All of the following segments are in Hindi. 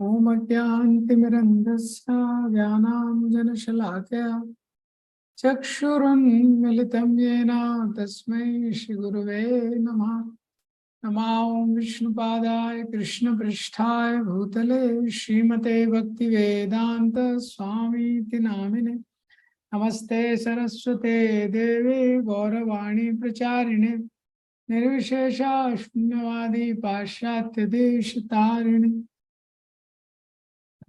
ओम अज्ञानतिमिरन्धस्य ज्ञानाञ्जनशलाकया चक्षुरुन्मिलितं येन तस्मै श्रीगुरुवे नमः। नमो विष्णुपादाय कृष्णपृष्ठाय भूतले श्रीमते भक्तिवेदांत स्वामीति नामिने। नमस्ते सरस्वते देवे गौरवाणी प्रचारिणे निर्विशेषा शून्यवादी पाश्चात्य देश तारिणे।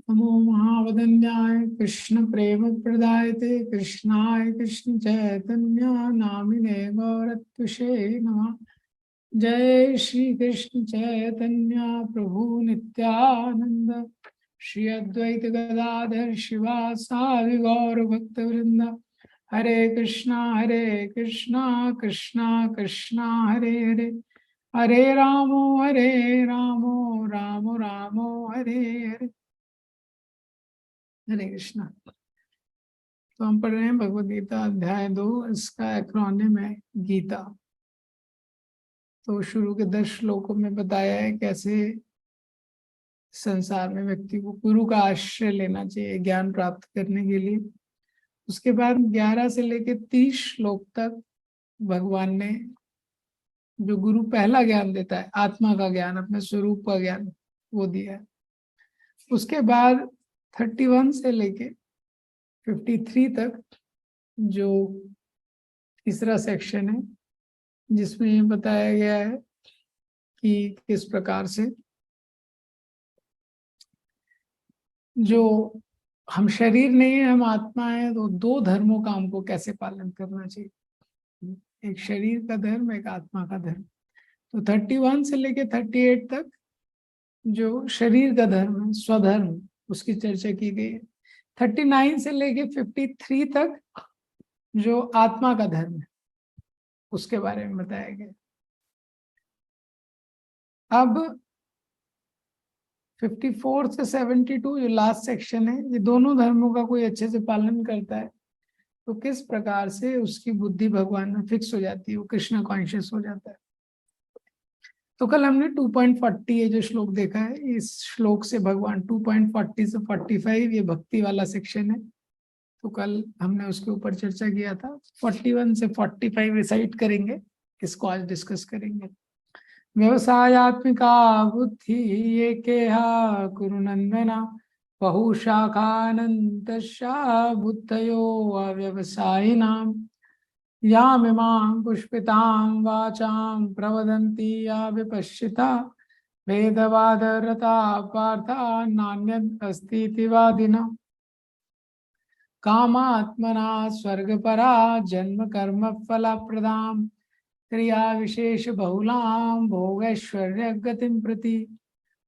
नमो महावदन्याय कृष्ण प्रेम प्रदायते कृष्णाय कृष्ण चैतन्य नामिने गौरत्विषे नमः। जय श्री कृष्ण चैतन्य प्रभु नित्यानंद श्री अद्वैत गदाधर शिवासादि गौर भक्त वृंद। हरे कृष्णा कृष्णा कृष्णा हरे हरे, हरे रामो रामो रामो हरे हरे। हरे कृष्णा। तो हम पढ़ रहे हैं भगवद गीता अध्याय 2, इसका एक्रोनिम है गीता। तो शुरू के 10 श्लोकों में बताया है कैसे संसार में व्यक्ति को गुरु का आश्रय लेना चाहिए ज्ञान प्राप्त करने के लिए। उसके बाद 11 से लेकर 30 श्लोक तक भगवान ने जो गुरु पहला ज्ञान देता है, आत्मा का ज्ञान, अपने स्वरूप का ज्ञान, वो दिया है। उसके बाद 31 से लेके 53 तक जो तीसरा सेक्शन है, जिसमें ये बताया गया है कि किस प्रकार से जो हम शरीर नहीं है, हम आत्मा है, तो 2 धर्मों का हमको कैसे पालन करना चाहिए, एक शरीर का धर्म, एक आत्मा का धर्म। तो 31 से लेके 38 तक जो शरीर का धर्म है, स्वधर्म, उसकी चर्चा की गई है। 39 से लेके 53 तक जो आत्मा का धर्म है, उसके बारे में बताया गया। अब 54 से 72 जो लास्ट सेक्शन है, ये दोनों धर्मों का कोई अच्छे से पालन करता है तो किस प्रकार से उसकी बुद्धि भगवान में फिक्स हो जाती है, वो कृष्ण कॉन्शियस हो जाता है। तो कल हमने 2.40 ये जो श्लोक देखा है, इस श्लोक से भगवान 2.40 से 45 ये भक्ति वाला सेक्शन है, तो कल हमने उसके ऊपर चर्चा किया था। 41 से 45 रिसाइट करेंगे, इसको आज डिस्कस करेंगे। व्यवसायात्मिका बुद्धि ये केहा कुरु नंदना बहुशाखानन्तशा बुद्धयो अव्यवसायिनाम् यामिमां पुष्पितां वाचां प्रवदन्ति या विपश्चिता भेदवादरता पार्था नान्यदस्ति इति वादिना कामात्मना स्वर्गपरा जन्म कर्म फलप्रदां क्रिया विशेष बहुलां भोगैश्वर्य गतिं प्रति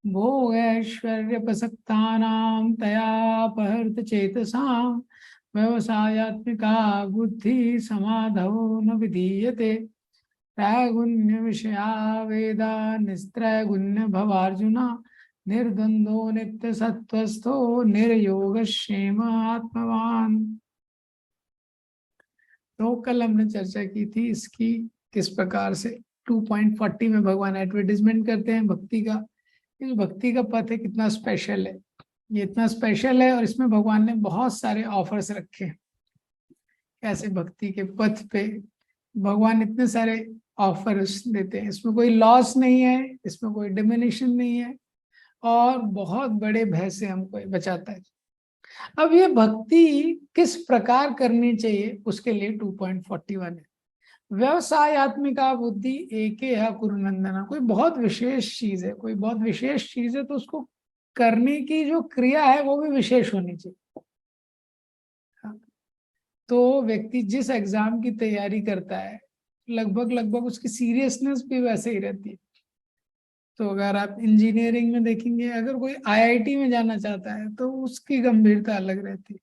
भोगैश्वर्यप्रसक्तानां तयापहृत चेतसां व्यवसायात्मिका बुद्धि समाधौ न विधीयते त्रैगुण्य विषया वेदा निस्त्रैगुण्य भवार्जुना निर्द्वंद्वो नित्य सत्वस्थो निर्योगक्षेम आत्मवान। तो कल हमने चर्चा की थी इसकी, किस प्रकार से 2.40 में भगवान एडवर्टाइजमेंट करते हैं भक्ति का। ये भक्ति का पथ है कितना स्पेशल है, ये इतना स्पेशल है और इसमें भगवान ने बहुत सारे ऑफर्स रखे हैं। कैसे भक्ति के पथ पे भगवान इतने सारे ऑफर्स देते हैं, इसमें कोई लॉस नहीं है, इसमें कोई डिमिनिशन नहीं है और बहुत बड़े भय से हमको बचाता है। अब ये भक्ति किस प्रकार करनी चाहिए, उसके लिए 2.41 है। व्यवसायत्मिका बुद्धि एके है कुरुनंदना, कोई बहुत विशेष चीज है, कोई बहुत विशेष चीज है तो उसको करने की जो क्रिया है वो भी विशेष होनी चाहिए। तो व्यक्ति जिस एग्जाम की तैयारी करता है लगभग उसकी सीरियसनेस भी वैसे ही रहती है। तो अगर आप इंजीनियरिंग में देखेंगे, अगर कोई आईआईटी में जाना चाहता है तो उसकी गंभीरता अलग रहती है।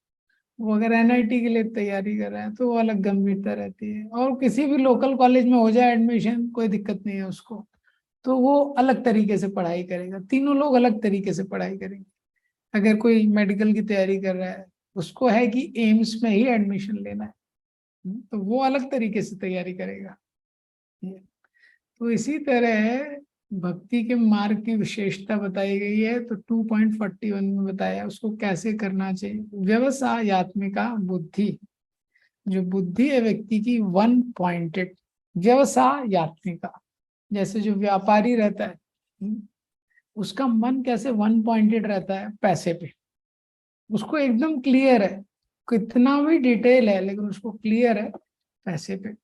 वो अगर एनआईटी के लिए तैयारी कर रहा है तो वो अलग गंभीरता रहती है। और किसी भी लोकल कॉलेज में हो जाए एडमिशन, कोई दिक्कत नहीं है उसको, तो वो अलग तरीके से पढ़ाई करेगा। तीनों लोग अलग तरीके से पढ़ाई करेंगे। अगर कोई मेडिकल की तैयारी कर रहा है, उसको है कि एम्स में ही एडमिशन लेना है, तो वो अलग तरीके से तैयारी करेगा। तो इसी तरह भक्ति के मार्ग की विशेषता बताई गई है, तो 2.41 में बताया उसको कैसे करना चाहिए। व्यवसायत्मिका बुद्धि, जो बुद्धि है व्यक्ति की वन पॉइंटेड, व्यवसायत्मिका, जैसे जो व्यापारी रहता है उसका मन कैसे वन पॉइंटेड रहता है, पैसे पे, उसको एकदम क्लियर है, कितना भी डिटेल है लेकिन उसको क्लियर है पैसे पे।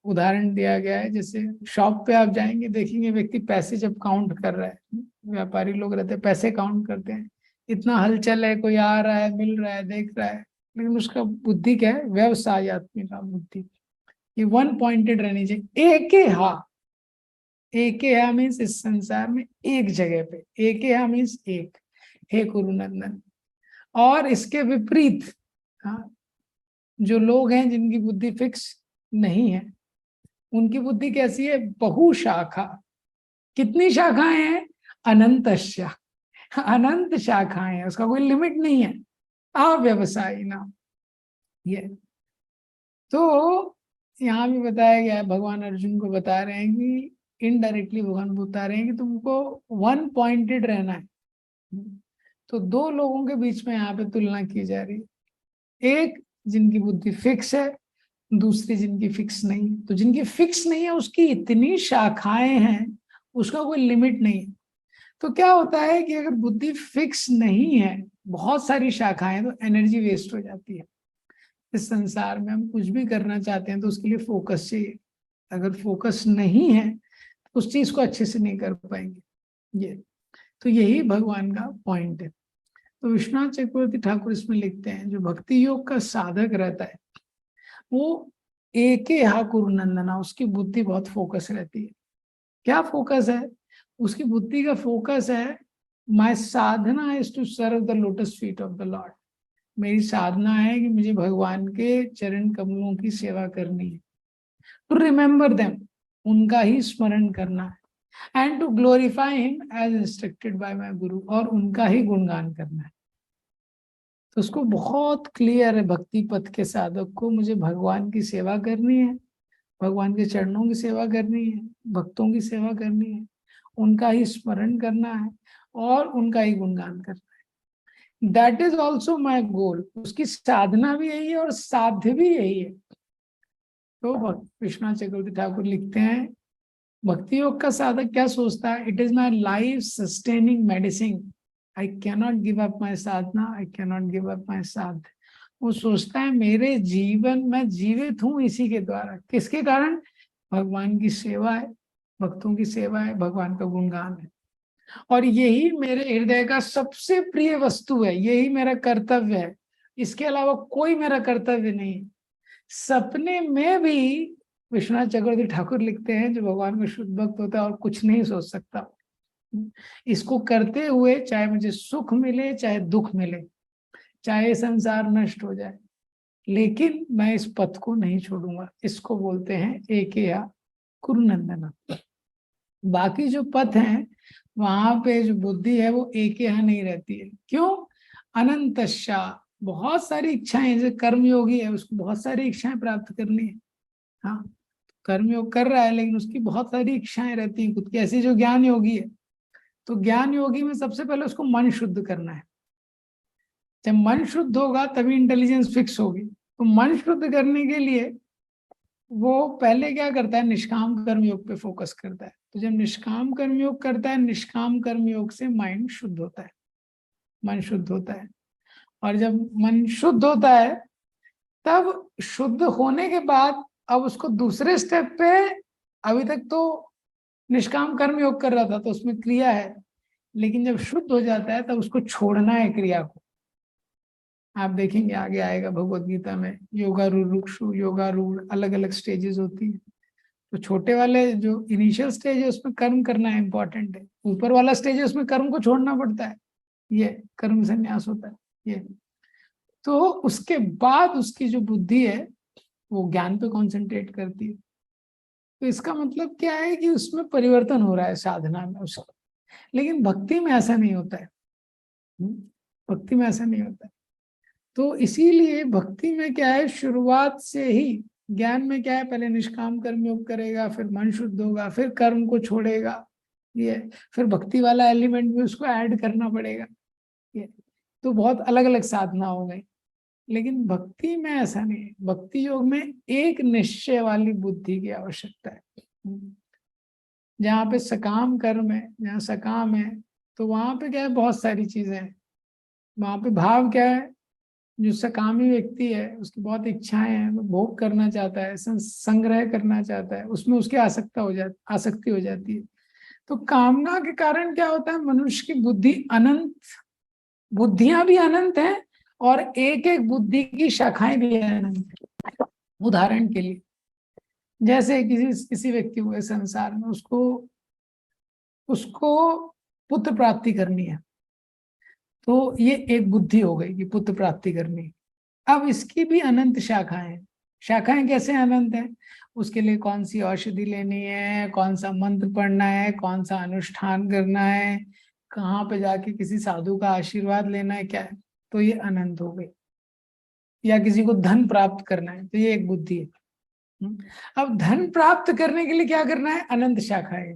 उदाहरण दिया गया है, जैसे शॉप पे आप जाएंगे देखेंगे व्यक्ति पैसे जब काउंट कर रहा है, व्यापारी लोग रहते हैं पैसे काउंट करते हैं, इतना हलचल है, कोई आ रहा है, मिल रहा है, देख रहा है, लेकिन उसका बुद्धि क्या है, व्यवसायत्मिका बुद्धि, ये वन पॉइंटेड रहनी चाहिए। एक हा मीन्स इस संसार में एक जगह पे, एक हा मीन्स एक, हे कुरुनंदन। और इसके विपरीत, हाँ, जो लोग हैं जिनकी बुद्धि फिक्स नहीं है, उनकी बुद्धि कैसी है, बहुशाखा। कितनी शाखाएं हैं, अनंतश्या, अनंत शाखाएं हैं, उसका कोई लिमिट नहीं है। अव्यवसायी ना, ये तो यहाँ भी बताया गया है, भगवान अर्जुन को बता रहे हैं कि इनडायरेक्टली भगवान बता रहे हैं कि तुमको वन पॉइंटेड रहना है। तो दो लोगों के बीच में यहाँ पे तुलना की जा रही है, एक जिनकी बुद्धि फिक्स है, दूसरी जिनकी फिक्स नहीं है। तो जिनकी फिक्स नहीं है उसकी इतनी शाखाएं हैं, उसका कोई लिमिट नहीं है। तो क्या होता है कि अगर बुद्धि फिक्स नहीं है, बहुत सारी शाखाएं, तो एनर्जी वेस्ट हो जाती है। इस संसार में हम कुछ भी करना चाहते हैं तो उसके लिए फोकस चाहिए, अगर फोकस नहीं है तो उस चीज को अच्छे से नहीं कर पाएंगे। ये तो यही भगवान का पॉइंट है। तो विश्वनाथ चक्रवर्ती ठाकुर इसमें लिखते हैं, जो भक्ति योग का साधक रहता है वो एके हा कुरुनंदना, उसकी बुद्धि बहुत फोकस रहती है। क्या फोकस है, उसकी बुद्धि का फोकस है, my sadhana is to serve the lotus feet of the Lord. मेरी साधना है कि मुझे भगवान के चरण कमलों की सेवा करनी है, टू रिमेम्बर देम, उनका ही स्मरण करना है, and to glorify him as instructed by my guru, और उनका ही गुणगान करना है। तो उसको बहुत क्लियर है भक्ति पथ के साधक को, मुझे भगवान की सेवा करनी है, भगवान के चरणों की सेवा करनी है, भक्तों की सेवा करनी है, उनका ही स्मरण करना है और उनका ही गुणगान करना है। दैट इज ऑल्सो माई गोल। उसकी साधना भी यही है और साध्य भी यही है। तो विश्वनाथ चक्रवर्ती ठाकुर लिखते हैं, भक्ति योग का साधक क्या सोचता है, it is my life sustaining medicine, I cannot give up my Sadhana, I cannot give up my साध। वो सोचता है मेरे जीवन में जीवित हूं इसी के द्वारा, किसके कारण, भगवान की सेवा है, भक्तों की सेवा है, भगवान का गुणगान है, और यही मेरे हृदय का सबसे प्रिय वस्तु है, यही मेरा कर्तव्य है, इसके अलावा कोई मेरा कर्तव्य नहीं है। सपने में भी विश्वनाथ चक्रवर्ती ठाकुर लिखते हैं, जो भगवान में शुद्ध भक्त होता है और कुछ नहीं सोच सकता, इसको करते हुए चाहे मुझे सुख मिले चाहे दुख मिले, चाहे संसार नष्ट हो जाए, लेकिन मैं इस पथ को नहीं छोड़ूंगा। इसको बोलते हैं एकेया कुरुनंदना। बाकी जो पथ हैं वहां पे जो बुद्धि है वो एकेहा नहीं रहती है। क्यों, अनंतशा, बहुत सारी इच्छाएं, जैसे कर्मयोगी है उसको बहुत सारी इच्छाएं प्राप्त करनी है, हाँ, कर्मयोग कर रहा है लेकिन उसकी बहुत सारी इच्छाएं रहती हैं खुद की। ऐसी जो ज्ञान योगी है, तो ज्ञान योगी में सबसे पहले उसको मन शुद्ध करना है। जब मन शुद्ध होगा तभी इंटेलिजेंस फिक्स होगी। तो मन शुद्ध करने के लिए वो पहले क्या करता है, निष्काम कर्म योग पे फोकस करता है। तो जब निष्काम कर्म योग करता है, निष्काम कर्म योग से माइंड शुद्ध होता है, मन शुद्ध होता है। और जब मन शुद्ध होता है, तब शुद्ध होने के बाद अब उसको दूसरे स्टेप पे, अभी तक तो निष्काम कर्म योग कर रहा था तो उसमें क्रिया है, लेकिन जब शुद्ध हो जाता है तब उसको छोड़ना है क्रिया को। आप देखेंगे आगे आएगा भगवत गीता में, योगारूढ़ योगारूढ़ अलग अलग स्टेजेस होती है। तो छोटे वाले जो इनिशियल स्टेज है उसमें कर्म करना है, इंपॉर्टेंट है। ऊपर वाला स्टेज है उसमें कर्म को छोड़ना पड़ता है, ये कर्म संन्यास होता है ये। तो उसके बाद उसकी जो बुद्धि है वो ज्ञान पे कंसंट्रेट करती है। तो इसका मतलब क्या है कि उसमें परिवर्तन हो रहा है साधना में उसका। लेकिन भक्ति में ऐसा नहीं होता है, भक्ति में ऐसा नहीं होता है। तो इसीलिए भक्ति में क्या है, शुरुआत से ही ज्ञान में क्या है, पहले निष्काम कर्म योग करेगा, फिर मन शुद्ध होगा, फिर कर्म को छोड़ेगा, ये फिर भक्ति वाला एलिमेंट भी उसको ऐड करना पड़ेगा। ये तो बहुत अलग अलग साधना हो गई। लेकिन भक्ति में ऐसा नहीं है। भक्ति योग में एक निश्चय वाली बुद्धि की आवश्यकता है। जहाँ पे सकाम कर्म है, जहाँ सकाम है, तो वहां पे क्या है, बहुत सारी चीजें हैं। वहां पे भाव क्या है, जो सकामी व्यक्ति है उसकी बहुत इच्छाएं हैं, वो भोग करना चाहता है, संग्रह करना चाहता है, उसमें उसकी आसक्ति हो जाती है। तो कामना के कारण क्या होता है, मनुष्य की बुद्धि अनंत, बुद्धियां भी अनंत हैं और एक एक बुद्धि की शाखाएं भी अनंत है। उदाहरण के लिए, जैसे किसी व्यक्ति को इस संसार में उसको उसको पुत्र प्राप्ति करनी है, तो ये एक बुद्धि हो गई कि पुत्र प्राप्ति करनी। अब इसकी भी अनंत शाखाएं हैं। शाखाएं कैसे अनंत है, उसके लिए कौन सी औषधि लेनी है, कौन सा मंत्र पढ़ना है, कौन सा अनुष्ठान करना है, कहाँ पे जाके किसी साधु का आशीर्वाद लेना है, क्या है, तो ये अनंत हो गई। या किसी को धन प्राप्त करना है, तो ये एक बुद्धि है। अब धन प्राप्त करने के लिए क्या करना है, अनंत शाखाएं।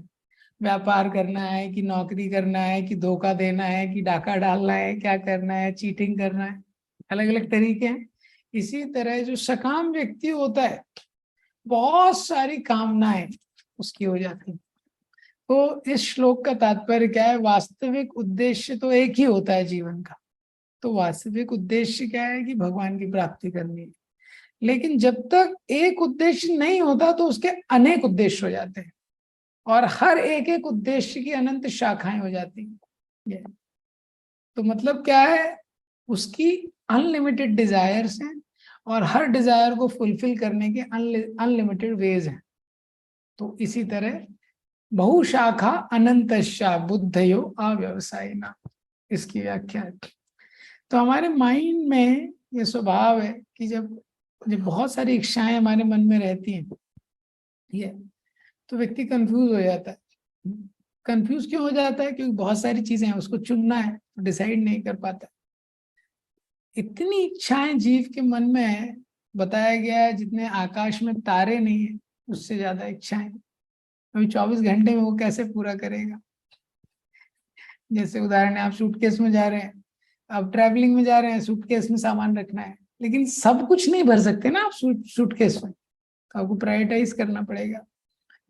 व्यापार करना है कि नौकरी करना है कि धोखा देना है कि डाका डालना है, क्या करना है, चीटिंग करना है, अलग अलग तरीके हैं। इसी तरह जो सकाम व्यक्ति होता है, बहुत सारी कामनाएं उसकी हो जाती है। तो इस श्लोक का तात्पर्य क्या है, वास्तविक उद्देश्य तो एक ही होता है जीवन का। तो वास्तविक उद्देश्य क्या है कि भगवान की प्राप्ति करनी है। लेकिन जब तक एक उद्देश्य नहीं होता तो उसके अनेक उद्देश्य हो जाते हैं, और हर एक एक उद्देश्य की अनंत शाखाएं हो जाती हैं। तो मतलब क्या है, उसकी अनलिमिटेड डिजायर्स हैं और हर डिजायर को फुलफिल करने के अनलिमिटेड वेज हैं। तो इसी तरह बहुशाखा अनंतश्चा बुद्धयो अव्यवसायिना, इसकी व्याख्या है। तो हमारे माइंड में ये स्वभाव है कि जब जब बहुत सारी इच्छाएं हमारे मन में रहती हैं, ये तो व्यक्ति कंफ्यूज हो जाता है। कंफ्यूज क्यों हो जाता है, क्योंकि बहुत सारी चीजें हैं, उसको चुनना है, तो डिसाइड नहीं कर पाता। इतनी इच्छाएं जीव के मन में है, बताया गया है जितने आकाश में तारे नहीं है उससे ज्यादा इच्छाएं। अभी 24 घंटे में वो कैसे पूरा करेगा। जैसे उदाहरण है, आप सूटकेस में जा रहे हैं, आप ट्रैवलिंग में जा रहे हैं, सूटकेस में सामान रखना है, लेकिन सब कुछ नहीं भर सकते ना आप सूटकेस में, तो आपको प्रायोरिटाइज करना पड़ेगा।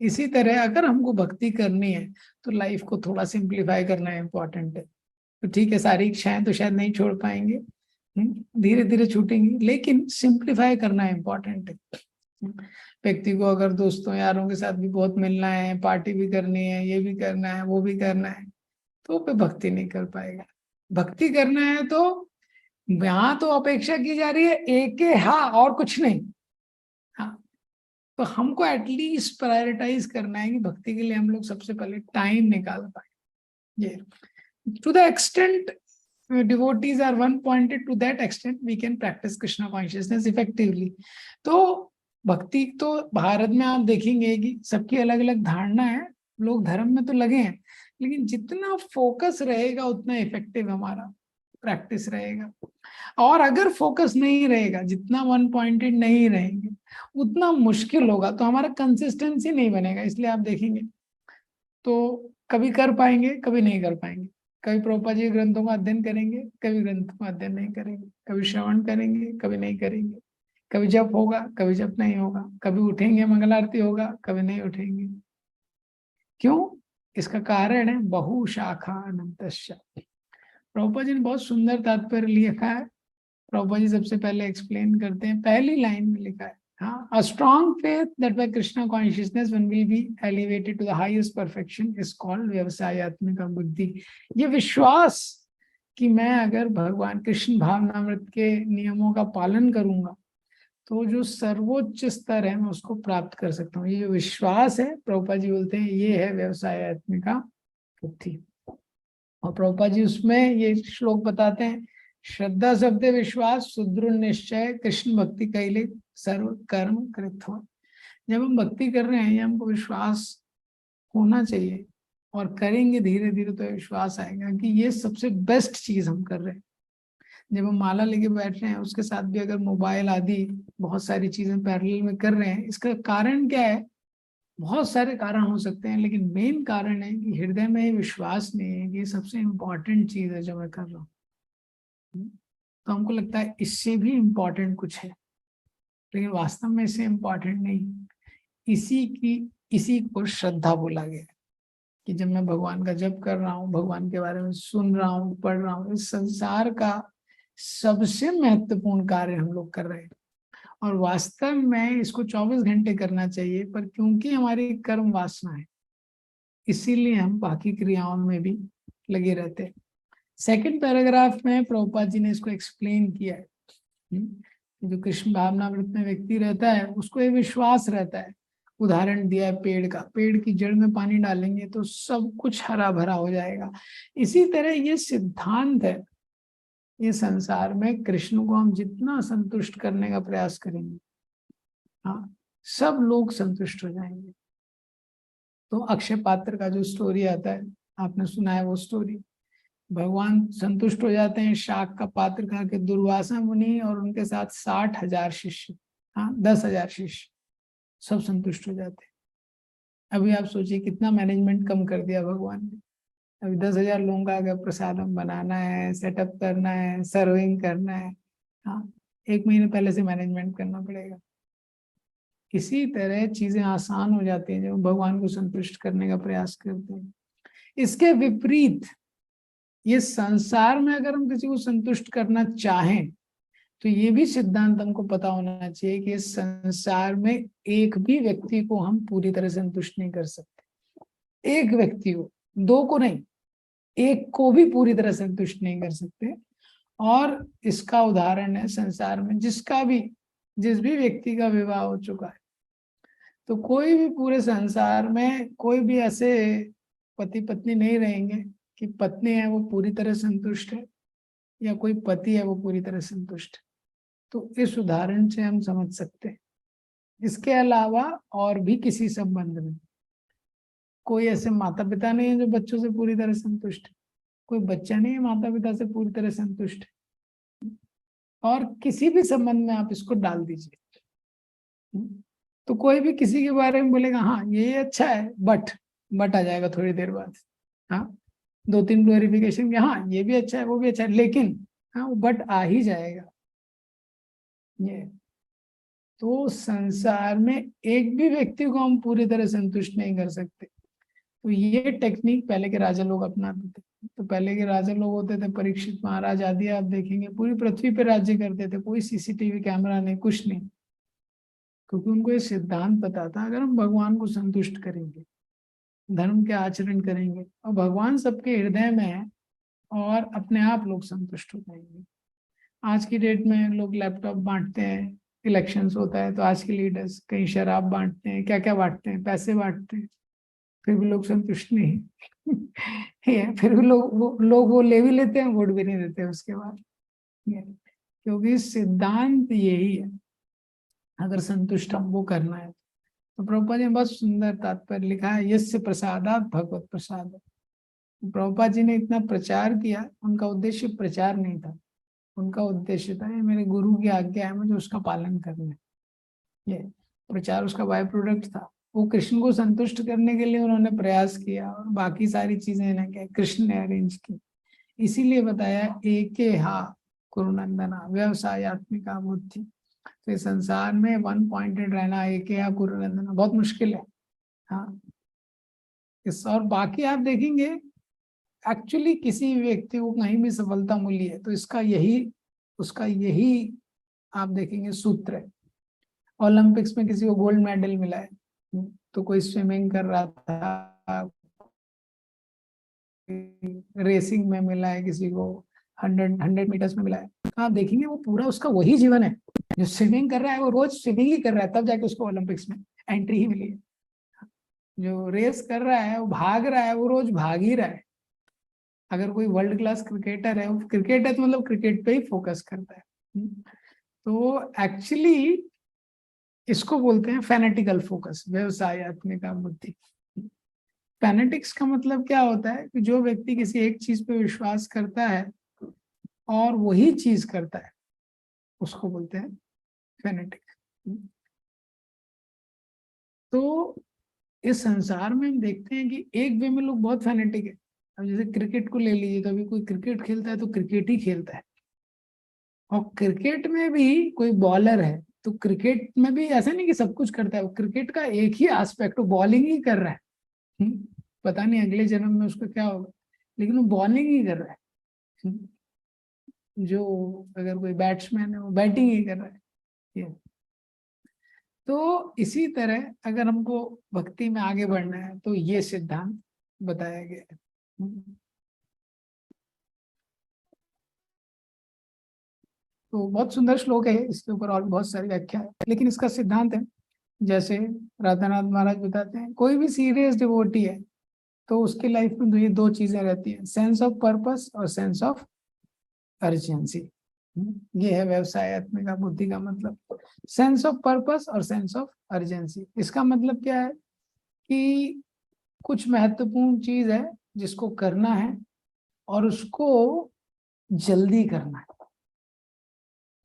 इसी तरह अगर हमको भक्ति करनी है तो लाइफ को थोड़ा सिंप्लीफाई करना इम्पोर्टेंट है। तो ठीक है, सारी इच्छाएं तो शायद नहीं छोड़ पाएंगे, धीरे धीरे छूटेंगी, लेकिन सिंप्लीफाई करना इम्पोर्टेंट है। व्यक्ति को अगर दोस्तों यारों के साथ भी बहुत मिलना है, पार्टी भी करनी है, ये भी करना है, वो भी करना है, तो पे भक्ति नहीं कर पाएगा। भक्ति करना है तो यहाँ तो अपेक्षा की जा रही है एक है, हाँ और कुछ नहीं। हाँ, तो हमको एटलीस्ट प्रायोरिटाइज करना है कि भक्ति के लिए हम लोग सबसे पहले टाइम निकाल पाए। ये to the extent devotees are one pointed, to that extent we can practice Krishna consciousness effectively। तो भक्ति तो भारत में आप देखेंगे कि सबकी अलग अलग धारणा है, लोग धर्म में तो लगे हैं, लेकिन जितना फोकस रहेगा उतना इफेक्टिव हमारा प्रैक्टिस रहेगा। और अगर फोकस नहीं रहेगा, जितना वन पॉइंटेड नहीं रहेंगे उतना मुश्किल होगा, तो हमारा कंसिस्टेंसी नहीं बनेगा। इसलिए आप देखेंगे तो कभी कर पाएंगे, कभी नहीं कर पाएंगे। कभी प्रभुपाद जी ग्रंथों का अध्ययन करेंगे, कभी ग्रंथों का अध्ययन नहीं करेंगे, कभी श्रवण करेंगे, कभी नहीं करेंगे, कभी जप होगा, कभी जप नहीं होगा, कभी उठेंगे मंगल आरती होगा, कभी नहीं उठेंगे। क्यों? इसका कारण है बहुशाखा अनंतश्च। प्रभुपाद जी ने बहुत सुंदर तात्पर्य लिखा है। प्रभुपाद जी सबसे पहले एक्सप्लेन करते हैं, पहली लाइन में लिखा है, हाँ, a strong faith that by Krishna consciousness one will be elevated to the highest perfection is called व्यवसायत्मिका बुद्धि। ये विश्वास कि मैं अगर भगवान कृष्ण भावनामृत के नियमों का पालन करूंगा तो जो सर्वोच्च स्तर है मैं उसको प्राप्त कर सकता हूँ, ये जो विश्वास है, प्रभुपाद जी बोलते हैं ये है व्यवसायत्मिका बुद्धि। और प्रभुपाद जी उसमें ये श्लोक बताते हैं, श्रद्धा शब्द विश्वास सुदृढ़ निश्चय कृष्ण भक्ति कैले सर्व कर्म कृत हो। जब हम भक्ति कर रहे हैं ये हमको विश्वास होना चाहिए, और करेंगे धीरे धीरे तो विश्वास आएगा कि ये सबसे बेस्ट चीज हम कर रहे हैं। जब हम माला लेके बैठ रहे हैं उसके साथ भी अगर मोबाइल आदि बहुत सारी चीजें पैरेलल में कर रहे हैं, इसका कारण क्या है? बहुत सारे कारण हो सकते हैं, लेकिन मेन कारण है कि हृदय में ये विश्वास नहीं है कि ये सबसे इम्पोर्टेंट चीज है जो मैं कर रहा हूँ। तो हमको लगता है इससे भी इम्पोर्टेंट कुछ है, लेकिन वास्तव में इससे इम्पोर्टेंट नहीं। इसी को श्रद्धा बोला गया है कि जब मैं भगवान का जप कर रहा हूँ, भगवान के बारे में सुन रहा हूँ, पढ़ रहा हूँ, इस संसार का सबसे महत्वपूर्ण कार्य हम लोग कर रहे हैं। और वास्तव में इसको 24 घंटे करना चाहिए, पर क्योंकि हमारी कर्म वासना है इसीलिए हम बाकी क्रियाओं में भी लगे रहते हैं। सेकंड पैराग्राफ में प्रभुपाद जी ने इसको एक्सप्लेन किया है। जो कृष्ण भावनामृत में व्यक्ति रहता है उसको ये विश्वास रहता है, उदाहरण दिया है पेड़ का, पेड़ की जड़ में पानी डालेंगे तो सब कुछ हरा भरा हो जाएगा। इसी तरह ये सिद्धांत है, ये संसार में कृष्ण को हम जितना संतुष्ट करने का प्रयास करेंगे, हाँ, सब लोग संतुष्ट हो जाएंगे। तो अक्षय पात्र का जो स्टोरी आता है, आपने सुना है वो स्टोरी। भगवान संतुष्ट हो जाते हैं शाक का पात्र खा के, दुर्वासा मुनि और उनके साथ 60,000 शिष्य, हाँ 10,000 शिष्य, सब संतुष्ट हो जाते हैं। अभी आप सोचिए कितना मैनेजमेंट कम कर दिया भगवान ने। अभी 10,000 लोगों का अगर प्रसादम बनाना है, सेटअप करना है, सर्विंग करना है, हाँ 1 महीने पहले से मैनेजमेंट करना पड़ेगा। इसी तरह चीजें आसान हो जाती हैं जब भगवान को संतुष्ट करने का प्रयास करते हैं। इसके विपरीत ये संसार में अगर हम किसी को संतुष्ट करना चाहें तो ये भी सिद्धांत हमको पता होना चाहिए कि इस संसार में एक भी व्यक्ति को हम पूरी तरह संतुष्ट नहीं कर सकते। एक व्यक्ति को, 2 को नहीं, एक को भी पूरी तरह संतुष्ट नहीं कर सकते। और इसका उदाहरण है संसार में जिस भी व्यक्ति का विवाह हो चुका है, तो कोई भी पूरे संसार में कोई भी ऐसे पति पत्नी नहीं रहेंगे कि पत्नी है वो पूरी तरह संतुष्ट है या कोई पति है वो पूरी तरह संतुष्ट है। तो इस उदाहरण से हम समझ सकते हैं। इसके अलावा और भी किसी संबंध में कोई ऐसे माता पिता नहीं है जो बच्चों से पूरी तरह संतुष्ट है, कोई बच्चा नहीं है माता पिता से पूरी तरह संतुष्ट है, और किसी भी संबंध में आप इसको डाल दीजिए। तो कोई भी किसी के बारे में बोलेगा हाँ ये अच्छा है, बट आ जाएगा थोड़ी देर बाद, हाँ 2-3 क्लोरिफिकेशन के, हाँ ये भी अच्छा है वो भी अच्छा है, लेकिन हाँ वो बट आ ही जाएगा। ये तो संसार में एक भी व्यक्ति को हम पूरी तरह संतुष्ट नहीं कर सकते। तो ये टेक्निक पहले के राजा लोग अपनाते थे। तो पहले के राजा लोग होते थे, परीक्षित महाराज आदि, आप देखेंगे पूरी पृथ्वी पे राज्य करते थे, कोई सीसीटीवी कैमरा नहीं, कुछ नहीं, क्योंकि उनको ये सिद्धांत पता था अगर हम भगवान को संतुष्ट करेंगे, धर्म के आचरण करेंगे, और भगवान सबके हृदय में है, और अपने आप लोग संतुष्ट हो जाएंगे। आज की डेट में लोग लैपटॉप बांटते हैं, इलेक्शंस होता है तो आज के लीडर्स कहीं शराब बांटते हैं, क्या क्या बांटते हैं, पैसे बांटते हैं, फिर भी लोग संतुष्ट नहीं है। फिर भी लोग वो ले भी लेते हैं, वोट भी नहीं देते उसके बाद। क्योंकि सिद्धांत यही है, अगर संतुष्ट हमको करना है। तो प्रभुपाद जी ने बहुत सुंदर तात्पर्य लिखा है, यस्य प्रसादात भगवत प्रसाद। प्रभुपाद जी ने इतना प्रचार किया, उनका उद्देश्य प्रचार नहीं था, उनका उद्देश्य था ये मेरे गुरु की आज्ञा है, मुझे उसका पालन करना है। ये प्रचार उसका बाय प्रोडक्ट था। वो कृष्ण को संतुष्ट करने के लिए उन्होंने प्रयास किया, और बाकी सारी चीजें इन्हें क्या कृष्ण ने अरेंज की। इसीलिए बताया एके हा कुरुनंदना व्यवसायत्मिका बुद्धि। तो इस संसार में 1 पॉइंटेड रहना, एके हा कुरुनंदना, बहुत मुश्किल है। हाँ इस, और बाकी आप देखेंगे एक्चुअली किसी व्यक्ति को कहीं भी सफलता मिली है तो उसका यही आप देखेंगे सूत्र है। ओलंपिक्स में किसी को गोल्ड मेडल मिला है, तो कोई स्विमिंग कर रहा था, रेसिंग में मिला है, किसी को 100 मीटर्स में मिला है, तो आप देखेंगे वो पूरा उसका वही जीवन है। जो स्विमिंग कर रहा है वो रोज स्विमिंग ही कर रहा है, तब जाके उसको ओलंपिक्स में एंट्री ही मिली है। जो रेस कर रहा है वो भाग रहा है, वो रोज भाग ही रहा है। अगर कोई वर्ल्ड क्लास क्रिकेटर है, वो क्रिकेट है तो मतलब क्रिकेट पे ही फोकस करता है। तो एक्चुअली इसको बोलते हैं फैनेटिकल फोकस, व्यवसायत्मिका बुद्धि। फैनेटिक्स का मतलब क्या होता है कि जो व्यक्ति किसी एक चीज पे विश्वास करता है और वही चीज करता है उसको बोलते हैं फेनेटिक। तो इस संसार में हम देखते हैं कि एक वे में लोग बहुत फेनेटिक है। अब जैसे क्रिकेट को ले लीजिए, कभी कोई क्रिकेट खेलता है तो क्रिकेट ही खेलता है, और क्रिकेट में भी कोई बॉलर है तो क्रिकेट में भी ऐसा नहीं कि सब कुछ करता है, वो क्रिकेट का एक ही एस्पेक्ट, वो बॉलिंग ही कर रहा है। पता नहीं अगले जन्म में उसका क्या होगा, लेकिन वो बॉलिंग ही कर रहा है। जो अगर कोई बैट्समैन है वो बैटिंग ही कर रहा है। ये तो इसी तरह अगर हमको भक्ति में आगे बढ़ना है तो ये सिद्धांत बताया गया है। तो बहुत सुंदर श्लोक है, इसके ऊपर और बहुत सारी व्याख्या है, लेकिन इसका सिद्धांत है जैसे राधानाथ महाराज बताते हैं, कोई भी सीरियस डिवोटी है तो उसकी लाइफ में ये दो चीजें रहती हैं, सेंस ऑफ पर्पस और सेंस ऑफ अर्जेंसी। ये है व्यवसायत्मिका बुद्धि का मतलब, सेंस ऑफ पर्पस और सेंस ऑफ अर्जेंसी। इसका मतलब क्या है कि कुछ महत्वपूर्ण चीज है जिसको करना है और उसको जल्दी करना है।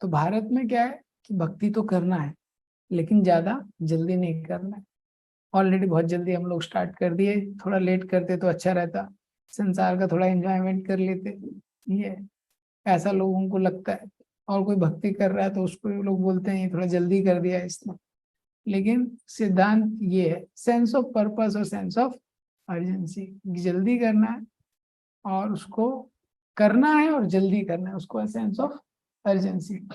तो भारत में क्या है कि भक्ति तो करना है लेकिन ज्यादा जल्दी नहीं करना है। ऑलरेडी बहुत जल्दी हम लोग स्टार्ट कर दिए, थोड़ा लेट करते तो अच्छा रहता, संसार का थोड़ा एंजॉयमेंट कर लेते, ये ऐसा लोगों को लगता है। और कोई भक्ति कर रहा है तो उसको लोग बोलते हैं ये थोड़ा जल्दी कर दिया इसने। लेकिन सिद्धांत ये है, सेंस ऑफ पर्पस और सेंस ऑफ अर्जेंसी, जल्दी करना है और उसको करना है और जल्दी करना है, उसको सेंस ऑफ अर्जेंसी।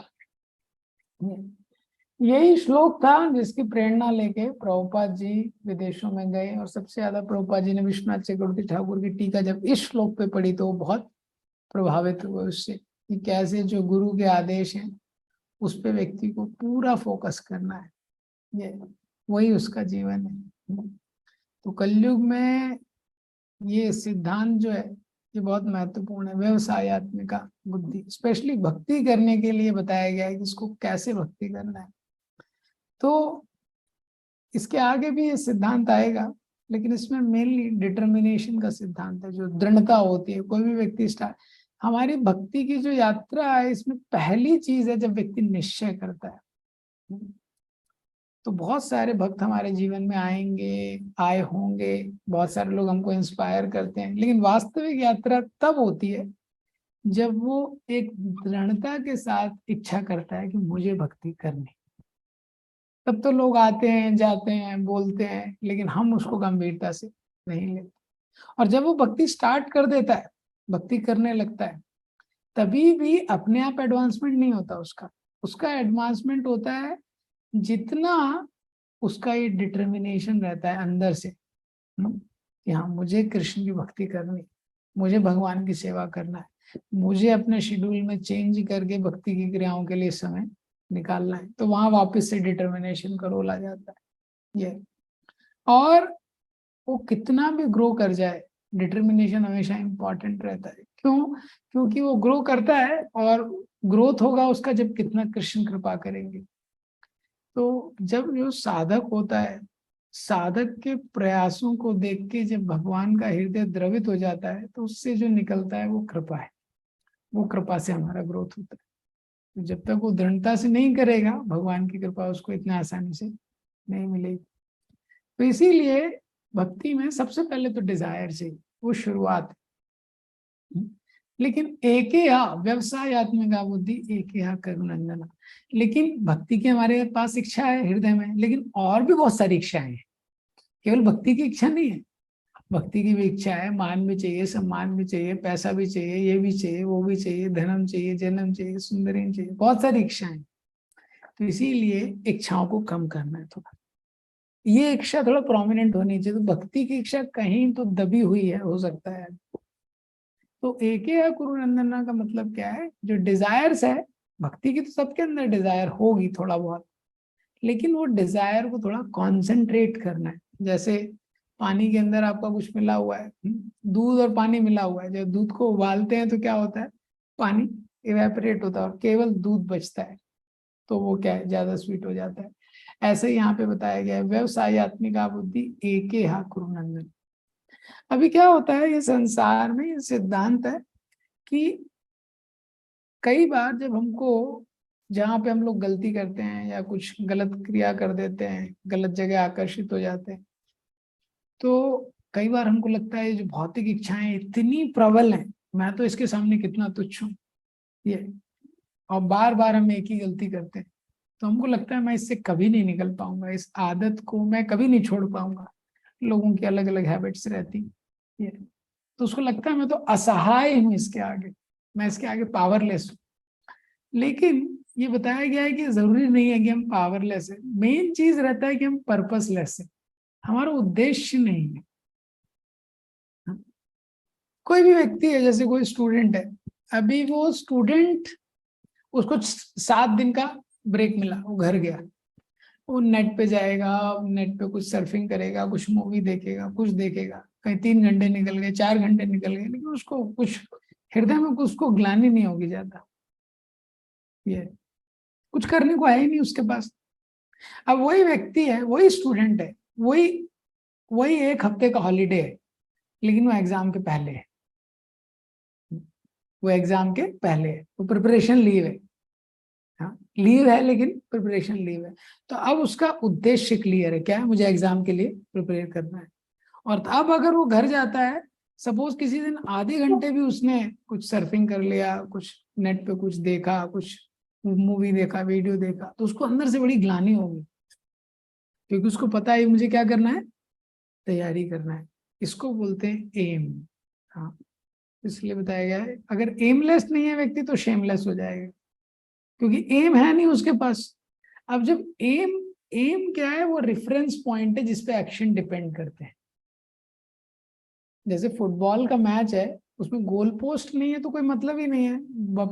यही श्लोक था जिसकी प्रेरणा लेके प्रभुपाद जी विदेशों में गए, और सबसे ज्यादा प्रभुपाद जी ने विश्वनाथ चक्रवर्ती ठाकुर की टीका जब इस श्लोक पे पढ़ी तो वो बहुत प्रभावित हुए उससे, कि कैसे जो गुरु के आदेश हैं उस पे व्यक्ति को पूरा फोकस करना है, ये वही उसका जीवन है। तो कलयुग में ये सिद्धांत जो है ये बहुत महत्वपूर्ण है, व्यवसायत्मिका बुद्धि, स्पेशली भक्ति करने के लिए बताया गया है कि इसको कैसे भक्ति करना है। तो इसके आगे भी ये सिद्धांत आएगा, लेकिन इसमें मेनली डिटर्मिनेशन का सिद्धांत है, जो दृढ़ता होती है। कोई भी व्यक्ति स्टार्ट, हमारी भक्ति की जो यात्रा है इसमें पहली चीज है जब व्यक्ति निश्चय करता है। तो बहुत सारे भक्त हमारे जीवन में आएंगे, आए होंगे, बहुत सारे लोग हमको इंस्पायर करते हैं, लेकिन वास्तविक यात्रा तब होती है जब वो एक दृढ़ता के साथ इच्छा करता है कि मुझे भक्ति करनी। तब तो लोग आते हैं जाते हैं बोलते हैं, लेकिन हम उसको गंभीरता से नहीं लेते। और जब वो भक्ति स्टार्ट कर देता है, भक्ति करने लगता है, तभी भी अपने आप एडवांसमेंट नहीं होता उसका। उसका एडवांसमेंट होता है जितना उसका ये डिटर्मिनेशन रहता है अंदर से कि हाँ मुझे कृष्ण की भक्ति करनी, मुझे भगवान की सेवा करना है, मुझे अपने शेड्यूल में चेंज करके भक्ति की क्रियाओं के लिए समय निकालना है। तो वहां वापस से डिटर्मिनेशन का रोल आ जाता है ये। और वो कितना भी ग्रो कर जाए, डिटर्मिनेशन हमेशा इंपॉर्टेंट रहता है। क्यों? क्योंकि वो ग्रो करता है और ग्रोथ होगा उसका जब कितना कृष्ण कृपा करेंगे। तो जब जो साधक होता है, साधक के प्रयासों को देख के जब भगवान का हृदय द्रवित हो जाता है तो उससे जो निकलता है वो कृपा है, वो कृपा से हमारा ग्रोथ होता है। तो जब तक वो दृढ़ता से नहीं करेगा, भगवान की कृपा उसको इतना आसानी से नहीं मिलेगी। तो इसीलिए भक्ति में सबसे पहले तो डिजायर चाहिए, वो शुरुआत है। लेकिन एक व्यवसायत्मिका बुद्धि एक करुणंदना। लेकिन भक्ति की हमारे पास इच्छा है हृदय में, लेकिन और भी बहुत सारी इच्छाएं हैं, केवल भक्ति की इच्छा नहीं है। भक्ति की भी इच्छा है, मान भी चाहिए, सम्मान भी चाहिए, पैसा भी चाहिए, ये भी चाहिए, वो भी चाहिए, धर्म चाहिए, जन्म चाहिए, सुंदरी चाहिए, बहुत सारी इच्छाएं। तो इसीलिए इच्छाओं को कम करना है थोड़ा, ये इच्छा थोड़ा प्रोमिनेंट होनी चाहिए। तो भक्ति की इच्छा कहीं तो दबी हुई है, हो सकता है। तो एक कुरुनंदना का मतलब क्या है, जो डिजायर्स है भक्ति की, तो सबके अंदर डिजायर होगी थोड़ा बहुत, लेकिन वो डिजायर को थोड़ा कॉन्सेंट्रेट करना है। जैसे पानी के अंदर आपका कुछ मिला हुआ है, दूध और पानी मिला हुआ है, जब दूध को उबालते हैं तो क्या होता है, पानी इवेपोरेट होता है और केवल दूध बचता है, तो वो क्या है, ज्यादा स्वीट हो जाता है। ऐसे यहाँ पे बताया गया है, व्यवसायत्मिका बुद्धि एके हा कुरुनंदन। अभी क्या होता है, ये संसार में ये सिद्धांत है कि कई बार जब हमको, जहाँ पे हम लोग गलती करते हैं या कुछ गलत क्रिया कर देते हैं, गलत जगह आकर्षित हो जाते हैं, तो कई बार हमको लगता है जो भौतिक इच्छाएं इतनी प्रबल हैं, मैं तो इसके सामने कितना तुच्छ हूँ ये, और बार बार हम एक ही गलती करते हैं, तो हमको लगता है मैं इससे कभी नहीं निकल पाऊंगा, इस आदत को मैं कभी नहीं छोड़ पाऊंगा। लोगों की अलग अलग हैबिट्स रहती ये, तो उसको लगता है मैं तो असहाय हूँ इसके आगे, मैं इसके आगे पावरलेस हूँ। लेकिन ये बताया गया है कि जरूरी नहीं है कि हम पावरलेस है, मेन चीज रहता है कि हम पर्पसलेस है, हमारा उद्देश्य नहीं है। कोई भी व्यक्ति है, जैसे कोई स्टूडेंट है, अभी वो स्टूडेंट, उसको 7 दिन का ब्रेक मिला, वो घर गया, वो नेट पे जाएगा, नेट पे कुछ सर्फिंग करेगा, कुछ मूवी देखेगा, कुछ देखेगा, कहीं 3 घंटे निकल गए, 4 घंटे निकल गए, लेकिन उसको कुछ हृदय में उसको ग्लानि नहीं होगी ज्यादा, ये कुछ करने को है ही नहीं उसके पास। अब वही व्यक्ति है, वही स्टूडेंट है, वही वही 1 हफ्ते का हॉलीडे है, लेकिन वो एग्जाम के पहले है, वो एग्जाम के पहले है, वो प्रिपरेशन लीव है। हाँ, लीव है लेकिन प्रिपरेशन लीव है। तो अब उसका उद्देश्य क्लियर है, क्या है, मुझे एग्जाम के लिए प्रिपेयर करना है। और अब अगर वो घर जाता है, सपोज किसी दिन आधे घंटे भी उसने कुछ सर्फिंग कर लिया, कुछ नेट पे कुछ देखा, कुछ मूवी देखा, वीडियो देखा, तो उसको अंदर से बड़ी ग्लानि होगी, क्योंकि उसको पता है मुझे क्या करना है, तैयारी करना है। इसको बोलते हैं एम। हाँ, इसलिए बताया गया है अगर एमलेस नहीं है व्यक्ति तो शेमलेस हो जाएगा, क्योंकि एम है नहीं उसके पास। अब जब एम, एम क्या है, वो रेफरेंस पॉइंट है जिसपे एक्शन डिपेंड करते हैं। जैसे फुटबॉल का मैच है, उसमें गोल पोस्ट नहीं है तो कोई मतलब ही नहीं है,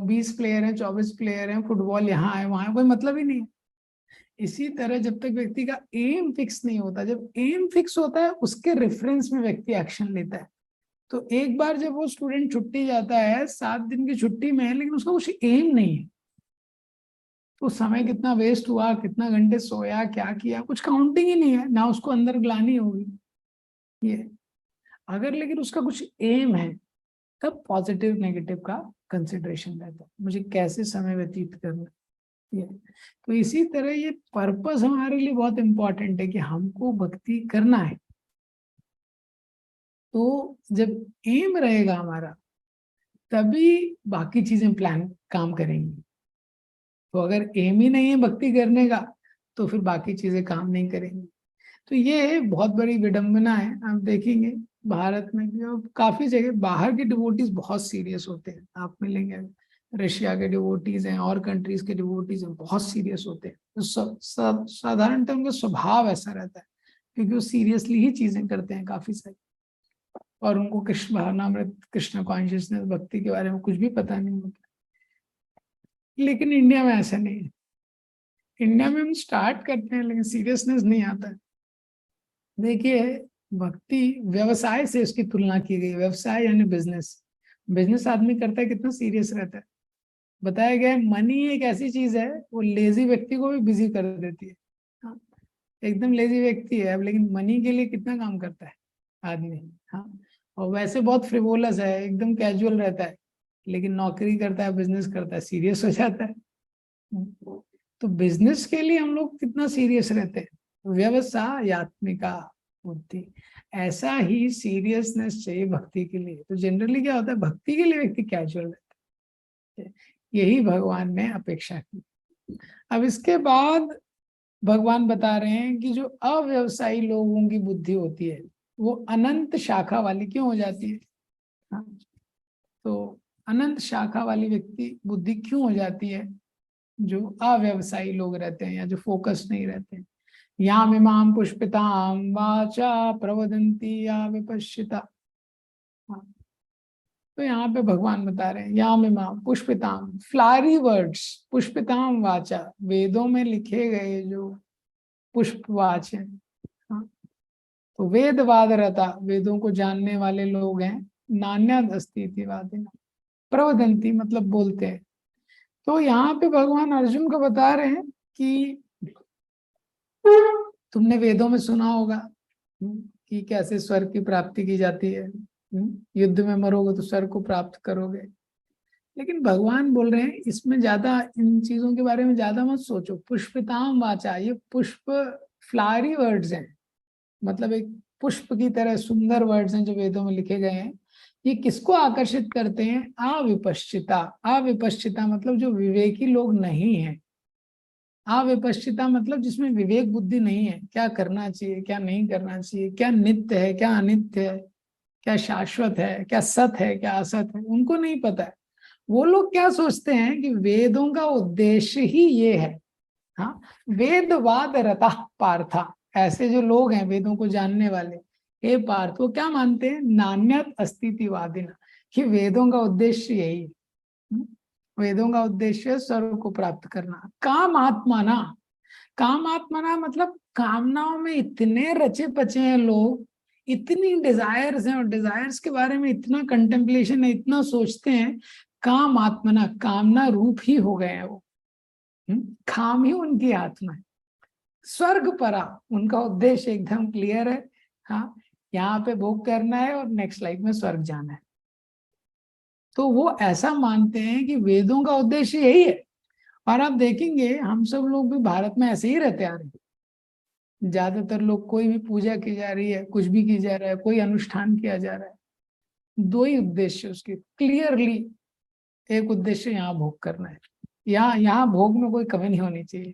20 प्लेयर हैं, 24 प्लेयर हैं, फुटबॉल यहाँ है वहां है, कोई मतलब ही नहीं है। इसी तरह जब तक व्यक्ति का एम फिक्स नहीं होता, जब एम फिक्स होता है उसके रेफरेंस में व्यक्ति एक्शन लेता है। तो एक बार जब वो स्टूडेंट छुट्टी जाता है, 7 दिन की छुट्टी में है, लेकिन उसका कुछ एम नहीं है, तो समय कितना वेस्ट हुआ, कितना घंटे सोया, क्या किया, कुछ काउंटिंग ही नहीं है, ना उसको अंदर ग्लानी होगी ये। अगर लेकिन उसका कुछ एम है, तब पॉजिटिव नेगेटिव का कंसिडरेशन रहता है, मुझे कैसे समय व्यतीत करना है ये। तो इसी तरह ये पर्पस हमारे लिए बहुत इंपॉर्टेंट है कि हमको भक्ति करना है। तो जब एम रहेगा हमारा, तभी बाकी चीजें प्लान काम करेंगी। तो अगर एम ही नहीं है भक्ति करने का, तो फिर बाकी चीजें काम नहीं करेंगी। तो ये बहुत बड़ी विडंबना है, आप देखेंगे भारत में भी और काफी जगह बाहर के डिवोटीज बहुत सीरियस होते हैं, आप मिलेंगे, रशिया के डिवोटीज हैं और कंट्रीज के डिवोटीज हैं, बहुत सीरियस होते हैं। तो साधारणतः उनका स्वभाव ऐसा रहता है, क्योंकि वो सीरियसली ही चीजें करते हैं काफी सारी, और उनको कृष्ण भावनामृत, कृष्ण कॉन्शियसनेस, भक्ति के बारे में कुछ भी पता नहीं होता। लेकिन इंडिया में ऐसा नहीं है, इंडिया में हम स्टार्ट करते हैं लेकिन सीरियसनेस नहीं आता है। देखिए, भक्ति व्यवसाय से उसकी तुलना की गई, व्यवसाय यानी बिजनेस, बिजनेस आदमी करता है कितना सीरियस रहता है। बताया गया है मनी एक ऐसी चीज है, वो लेजी व्यक्ति को भी बिजी कर देती है। हाँ, एकदम लेजी व्यक्ति है अब, लेकिन मनी के लिए कितना काम करता है आदमी। हाँ, और वैसे बहुत फ्रिवोलस है, एकदम कैजुअल रहता है, लेकिन नौकरी करता है, बिजनेस करता है, सीरियस हो जाता है। तो बिजनेस के लिए हम लोग कितना सीरियस रहते हैं, व्यवसायत्मिका बुद्धि, ऐसा ही सीरियसनेस चाहिए भक्ति के लिए। तो जनरली क्या होता है, भक्ति के लिए व्यक्ति कैजुअल रहता है, यही भगवान ने अपेक्षा की। अब इसके बाद भगवान बता रहे हैं कि जो अव्यवसायी लोगों की बुद्धि होती है, वो अनंत शाखा वाली क्यों हो जाती है। हाँ, तो अनंत शाखा वाली व्यक्ति बुद्धि क्यों हो जाती है, जो अव्यवसायी लोग रहते हैं या जो फोकस नहीं रहते हैं। याम इमाम पुष्पिताम वाचा प्रवदंती या विपश्चिता। हाँ, तो यहाँ पे भगवान बता रहे हैं याम इमाम पुष्पिताम, फ्लारी वर्ड्स, पुष्पिताम वाचा, वेदों में लिखे गए जो पुष्पवाच है। हाँ, तो वेदवाद रहता, वेदों को जानने वाले लोग हैं, नान्या दस्ती वादिना, प्रवदंती मतलब बोलते हैं। तो यहाँ पे भगवान अर्जुन को बता रहे हैं कि तुमने वेदों में सुना होगा कि कैसे स्वर्ग की प्राप्ति की जाती है, युद्ध में मरोगे तो स्वर्ग को प्राप्त करोगे। लेकिन भगवान बोल रहे हैं इसमें ज्यादा, इन चीजों के बारे में ज्यादा मत सोचो। पुष्पिताम वाचा, ये पुष्प फ्लावरी वर्ड्स हैं, मतलब एक पुष्प की तरह सुंदर वर्ड्स हैं जो वेदों में लिखे गए हैं। ये किसको आकर्षित करते हैं? अविपश्चिता। अविपश्चिता मतलब जो विवेकी लोग नहीं है। अविपश्चिता मतलब जिसमें विवेक बुद्धि नहीं है, क्या करना चाहिए क्या नहीं करना चाहिए, क्या नित्य है क्या अनित्य है, क्या शाश्वत है क्या सत है क्या असत है, उनको नहीं पता है। वो लोग क्या सोचते हैं कि वेदों का उद्देश्य ही ये है। हाँ, वेदवाद रता पार्था, ऐसे जो लोग हैं वेदों को जानने वाले, हे पार्थ, वो क्या मानते हैं? नान्यत अस्तित्ववादिना, कि वेदों का उद्देश्य यही है। वेदों का उद्देश्य स्वर्ग को प्राप्त करना। काम आत्माना, काम आत्माना मतलब कामनाओं में इतने रचे पचे हैं लोग, इतनी डिजायर्स हैं और डिजायर्स के बारे में इतना कंटेम्पलेशन है, इतना सोचते हैं। काम आत्मना, कामना रूप ही हो गए हैं वो। काम ही उनकी आत्मा है। स्वर्ग परा, उनका उद्देश्य एकदम क्लियर है। हाँ, यहाँ पे भोग करना है और नेक्स्ट लाइफ में स्वर्ग जाना है। तो वो ऐसा मानते हैं कि वेदों का उद्देश्य यही है। और आप देखेंगे हम सब लोग भी भारत में ऐसे ही रहते आ रहे हैं। ज्यादातर लोग, कोई भी पूजा की जा रही है, कुछ भी की जा रहा है, कोई अनुष्ठान किया जा रहा है, दो ही उद्देश्य उसके क्लियरली। एक उद्देश्य यहाँ भोग करना है। यहाँ यहाँ भोग में कोई कमी नहीं होनी चाहिए।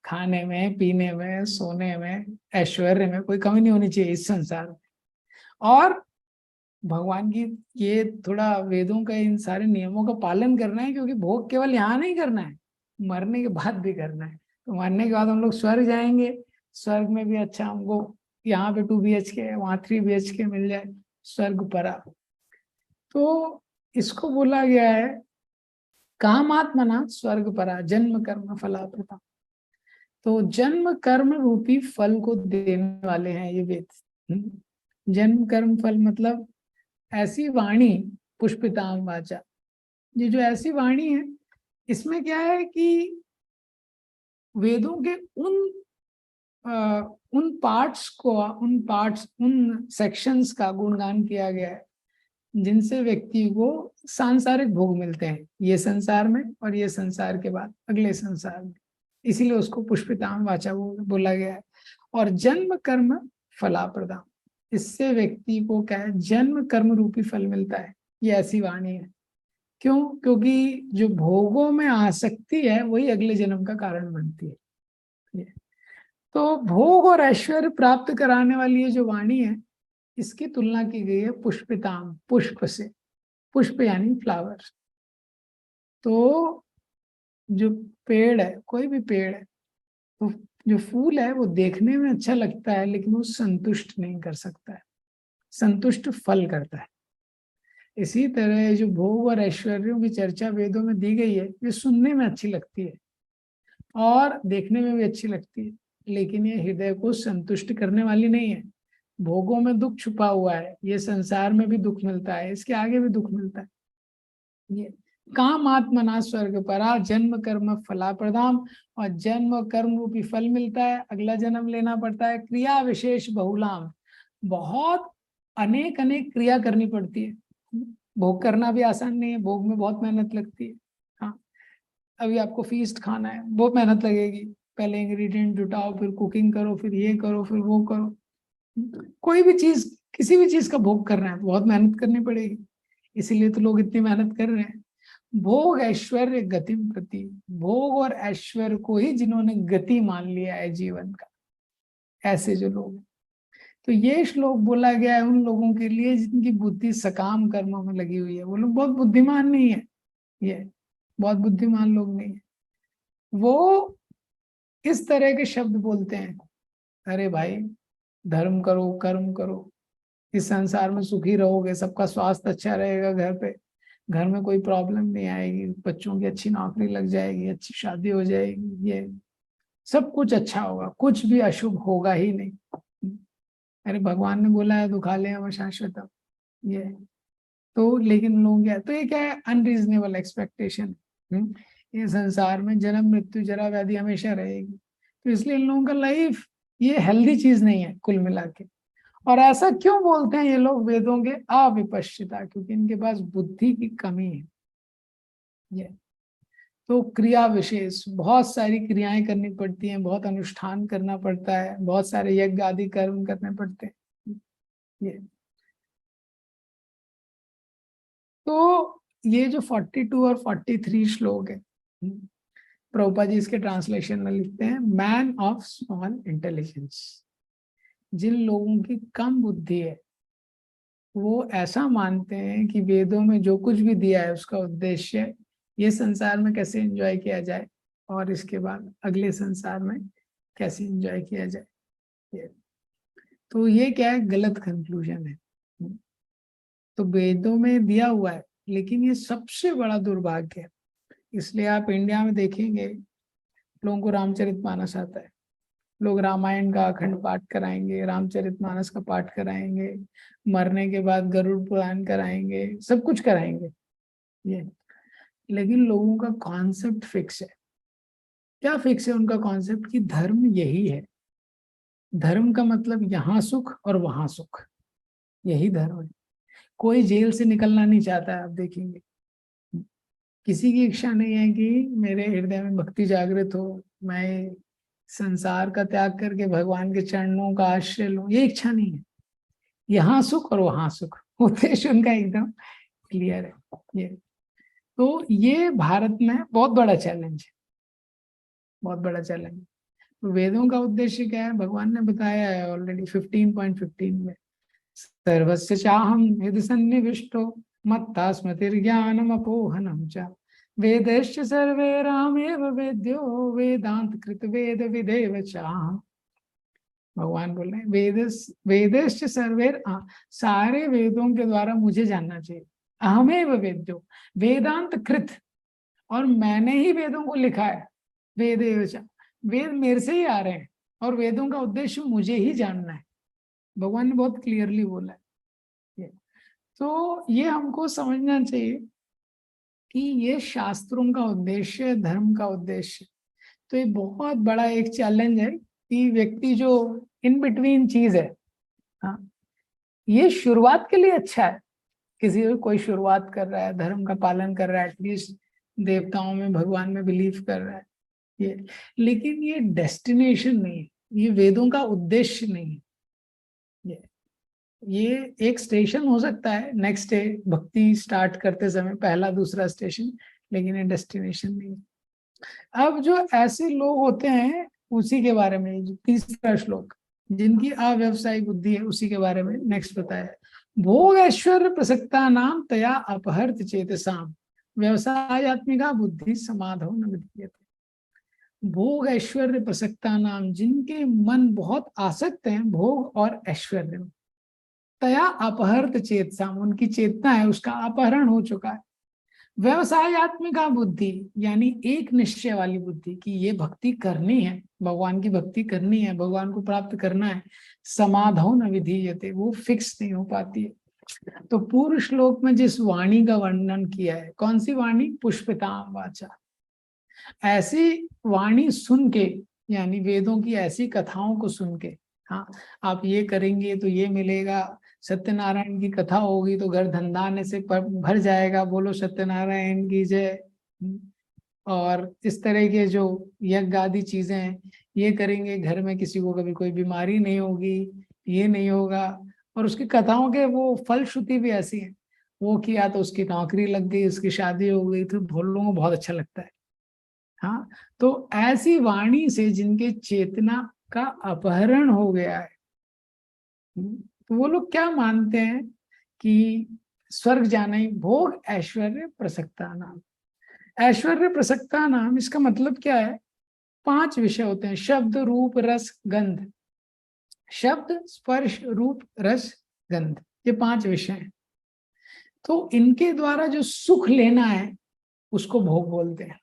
खाने में, पीने में, सोने में, ऐश्वर्य में कोई कमी नहीं होनी चाहिए इस संसार में। और भगवान की ये थोड़ा वेदों का इन सारे नियमों का पालन करना है, क्योंकि भोग केवल यहाँ नहीं करना है, मरने के बाद भी करना है। तो मरने के बाद हम लोग स्वर्ग जाएंगे, स्वर्ग में भी अच्छा हमको, यहाँ पे 2 BHK है, वहाँ 3 BHK मिल जाए, स्वर्ग परा। तो इसको बोला गया है कामात्मना स्वर्ग परा जन्म कर्म फलाप्रता। तो जन्म कर्म रूपी फल को देने वाले हैं ये वेद। जन्म कर्म फल मतलब ऐसी वाणी, पुष्पिताम वाचा, ये जो ऐसी वाणी है, इसमें क्या है कि वेदों के उन पार्ट्स को, उन सेक्शंस का गुणगान किया गया है जिनसे व्यक्ति को सांसारिक भोग मिलते हैं, ये संसार में और ये संसार के बाद अगले संसार में। इसीलिए उसको पुष्पिताम वाचा बोला गया है। और जन्म कर्म फलाप्रदान, इससे व्यक्ति को क्या है? जन्म कर्म रूपी फल मिलता है। ये ऐसी वाणी है। क्यों? क्योंकि जो भोगों में आसक्ति है वही अगले जन्म का कारण बनती है। तो भोग और ऐश्वर्य प्राप्त कराने वाली ये जो वाणी है, इसकी तुलना की गई है पुष्पिताम, पुष्प से। पुष्प यानी फ्लावर। तो जो पेड़ है, कोई भी पेड़ है, तो जो फूल है वो देखने में अच्छा लगता है, लेकिन वो संतुष्ट नहीं कर सकता है, संतुष्ट फल करता है। इसी तरह जो भोग और ऐश्वर्यों की चर्चा वेदों में दी गई है, ये सुनने में अच्छी लगती है और देखने में भी अच्छी लगती है, लेकिन ये हृदय को संतुष्ट करने वाली नहीं है। भोगों में दुख छुपा हुआ है, ये संसार में भी दुख मिलता है, इसके आगे भी दुख मिलता है। ये काम आत्मना स्वर्ग परा जन्म कर्म फला प्रदाम, और जन्म कर्म रूपी फल मिलता है, अगला जन्म लेना पड़ता है। क्रिया विशेष बहुलाम, बहुत अनेक अनेक क्रिया करनी पड़ती है। भोग करना भी आसान नहीं है, भोग में बहुत मेहनत लगती है। हाँ, अभी आपको फीस्ट खाना है, बहुत मेहनत लगेगी। पहले इंग्रेडिएंट जुटाओ, फिर कुकिंग करो, फिर ये करो, फिर वो करो। कोई भी चीज, किसी भी चीज का भोग करना है तो बहुत मेहनत करनी पड़ेगी। इसीलिए तो लोग इतनी मेहनत कर रहे हैं। भोग ऐश्वर्य गति प्रति, भोग और ऐश्वर्य को ही जिन्होंने गति मान लिया है जीवन का, ऐसे जो लोग हैं। तो ये श्लोक बोला गया है उन लोगों के लिए जिनकी बुद्धि सकाम कर्मों में लगी हुई है। वो लोग बहुत बुद्धिमान नहीं है, ये बहुत बुद्धिमान लोग नहीं है। वो इस तरह के शब्द बोलते हैं, अरे भाई धर्म करो, कर्म करो, इस संसार में सुखी रहोगे, सबका स्वास्थ्य अच्छा रहेगा, घर पे, घर में कोई प्रॉब्लम नहीं आएगी, बच्चों की अच्छी नौकरी लग जाएगी, अच्छी शादी हो जाएगी, ये सब कुछ अच्छा होगा, कुछ भी अशुभ होगा ही नहीं। अरे भगवान ने बोला है दुखालय हम शाश्वतम, ये तो, लेकिन लोग क्या, तो ये क्या है? Unreasonable expectation. ये संसार में जन्म मृत्यु जरा व्याधि हमेशा रहेगी, तो इसलिए इन लोगों का लाइफ ये हेल्दी चीज नहीं है कुल मिला के। और ऐसा क्यों बोलते हैं ये लोग वेदों के अविपश्चिता? क्योंकि इनके पास बुद्धि की कमी है। ये तो क्रिया विशेष, बहुत सारी क्रियाएं करनी पड़ती हैं, बहुत अनुष्ठान करना पड़ता है, बहुत सारे यज्ञ आदि कर्म करने पड़ते हैं। ये तो ये जो 42 और 43 श्लोक है, प्रभुपाद जी इसके ट्रांसलेशन में लिखते हैं, मैन ऑफ स्मॉल इंटेलिजेंस, जिन लोगों की कम बुद्धि है वो ऐसा मानते हैं कि वेदों में जो कुछ भी दिया है उसका उद्देश्य ये संसार में कैसे एंजॉय किया जाए और इसके बाद अगले संसार में कैसे एंजॉय किया जाए। तो ये क्या है, गलत कंक्लूजन है। तो वेदों में दिया हुआ है, लेकिन ये सबसे बड़ा दुर्भाग्य है। इसलिए आप इंडिया में देखेंगे लोगों को रामचरितमानस आता है, लोग रामायण का अखंड पाठ कराएंगे, रामचरितमानस का पाठ कराएंगे, मरने के बाद गरुड़ पुराण कराएंगे, सब कुछ कराएंगे ये, लेकिन लोगों का कॉन्सेप्ट फिक्स है। क्या फिक्स है उनका कॉन्सेप्ट? कि धर्म यही है, धर्म का मतलब यहाँ सुख और वहां सुख, यही धर्म है। कोई जेल से निकलना नहीं चाहता है, आप देखेंगे किसी की इच्छा नहीं है कि मेरे हृदय में भक्ति जागृत हो, मैं संसार का त्याग करके भगवान के चरणों का आश्रय लूं, ये इच्छा नहीं है। यहाँ सुख और वहां सुख, उद्देश्य उनका एकदम क्लियर है। ये तो ये भारत में बहुत बड़ा चैलेंज है, बहुत बड़ा चैलेंज। तो वेदों का उद्देश्य क्या है, भगवान ने बताया है ऑलरेडी 15.15 में, सर्वस्य चाहम हृदय सन्निविष्टो मत्ता स्मृतिर्ज्ञानम अपोहनम च वेदश्च सर्वे रामेव वेद्यो वेदांत कृत वेद विदेव चाहम। भगवान बोल रहे हैं वेदश्च सर्वे, सारे वेदों के द्वारा मुझे जानना चाहिए। अहमेव वेद्यो वेदांत कृत, और मैंने ही वेदों को लिखा है। वेदेव च, वेद मेरे से ही आ रहे हैं और वेदों का उद्देश्य मुझे ही जानना है। भगवान ने बहुत क्लियरली बोला है। तो ये हमको समझना चाहिए कि ये शास्त्रों का उद्देश्य, धर्म का उद्देश्य। तो ये बहुत बड़ा एक चैलेंज है कि व्यक्ति जो इन बिटवीन चीज है, हाँ, ये शुरुआत के लिए अच्छा है। किसी कोई शुरुआत कर रहा है, धर्म का पालन कर रहा है, एटलीस्ट देवताओं में भगवान में बिलीव कर रहा है ये, लेकिन ये डेस्टिनेशन नहीं है, ये वेदों का उद्देश्य नहीं है। ये एक स्टेशन हो सकता है नेक्स्ट डे भक्ति स्टार्ट करते समय, पहला दूसरा स्टेशन, लेकिन ये डेस्टिनेशन नहीं है। अब जो ऐसे लोग होते हैं उसी के बारे में जो तीसरा श्लोक, जिनकी अव्यवसायिक बुद्धि है, उसी के बारे में नेक्स्ट बताया। भोग ऐश्वर्य प्रसक्ता नाम तया अपहर्त चेतसाम व्यवसायत्मिका बुद्धि समाधो न विद्यते। भोग ऐश्वर्य प्रसक्ता नाम, जिनके मन बहुत आसक्त हैं भोग और ऐश्वर्य में, तया अपहर्त चेतसाम, उनकी चेतना है उसका अपहरण हो चुका है। व्यवसायत्मिका बुद्धि, यानी एक निश्चय वाली बुद्धि कि ये भक्ति करनी है, भगवान की भक्ति करनी है, भगवान को प्राप्त करना है, समाधौ न विधीयते, वो फिक्स नहीं हो पाती है। तो पूर्व श्लोक में जिस वाणी का वर्णन किया है, कौन सी वाणी? पुष्पिताम वाचा। ऐसी वाणी सुन के, यानी वेदों की ऐसी कथाओं को सुन के, हाँ आप ये करेंगे तो ये मिलेगा, सत्यनारायण की कथा होगी तो घर धंधाने से भर जाएगा, बोलो सत्यनारायण की जय। और इस तरह के जो यज्ञ आदि चीजें हैं, ये करेंगे घर में किसी को कभी कोई बीमारी नहीं होगी, ये नहीं होगा। और उसकी कथाओं के वो फलश्रुति भी ऐसी है, वो किया तो उसकी नौकरी लग गई, उसकी शादी हो गई, तो लोगों को बहुत अच्छा लगता है। हाँ, तो ऐसी वाणी से जिनके चेतना का अपहरण हो गया है, तो वो लोग क्या मानते हैं कि स्वर्ग जाना ही। भोग ऐश्वर्य प्रसक्ता नाम, ऐश्वर्य प्रसक्ता नाम, इसका मतलब क्या है? 5 विषय होते हैं, शब्द रूप रस गंध। शब्द स्पर्श रूप रस गंध, ये 5 विषय हैं। तो इनके द्वारा जो सुख लेना है उसको भोग बोलते हैं।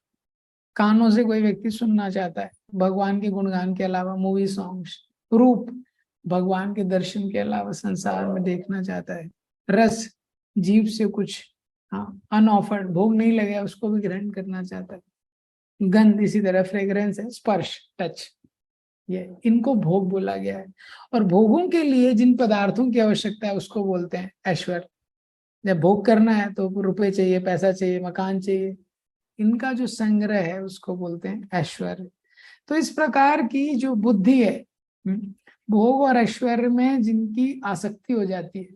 कानों से कोई व्यक्ति सुनना चाहता है भगवान के गुणगान के अलावा मूवी सॉन्ग्स। रूप, भगवान के दर्शन के अलावा संसार में देखना चाहता है। रस, जीभ से कुछ अनऑफर्ड भोग नहीं लगे उसको भी ग्रहण करना चाहता है। गंध, इसी तरह फ्रेग्रेंस है, स्पर्श टच, ये इनको भोग बोला गया है। और भोगों के लिए जिन पदार्थों की आवश्यकता है उसको बोलते हैं ऐश्वर्य। जब भोग करना है तो रुपए चाहिए, पैसा चाहिए, मकान चाहिए, इनका जो संग्रह है उसको बोलते हैं ऐश्वर्य। तो इस प्रकार की जो बुद्धि है, भोग और ऐश्वर्य में जिनकी आसक्ति हो जाती है,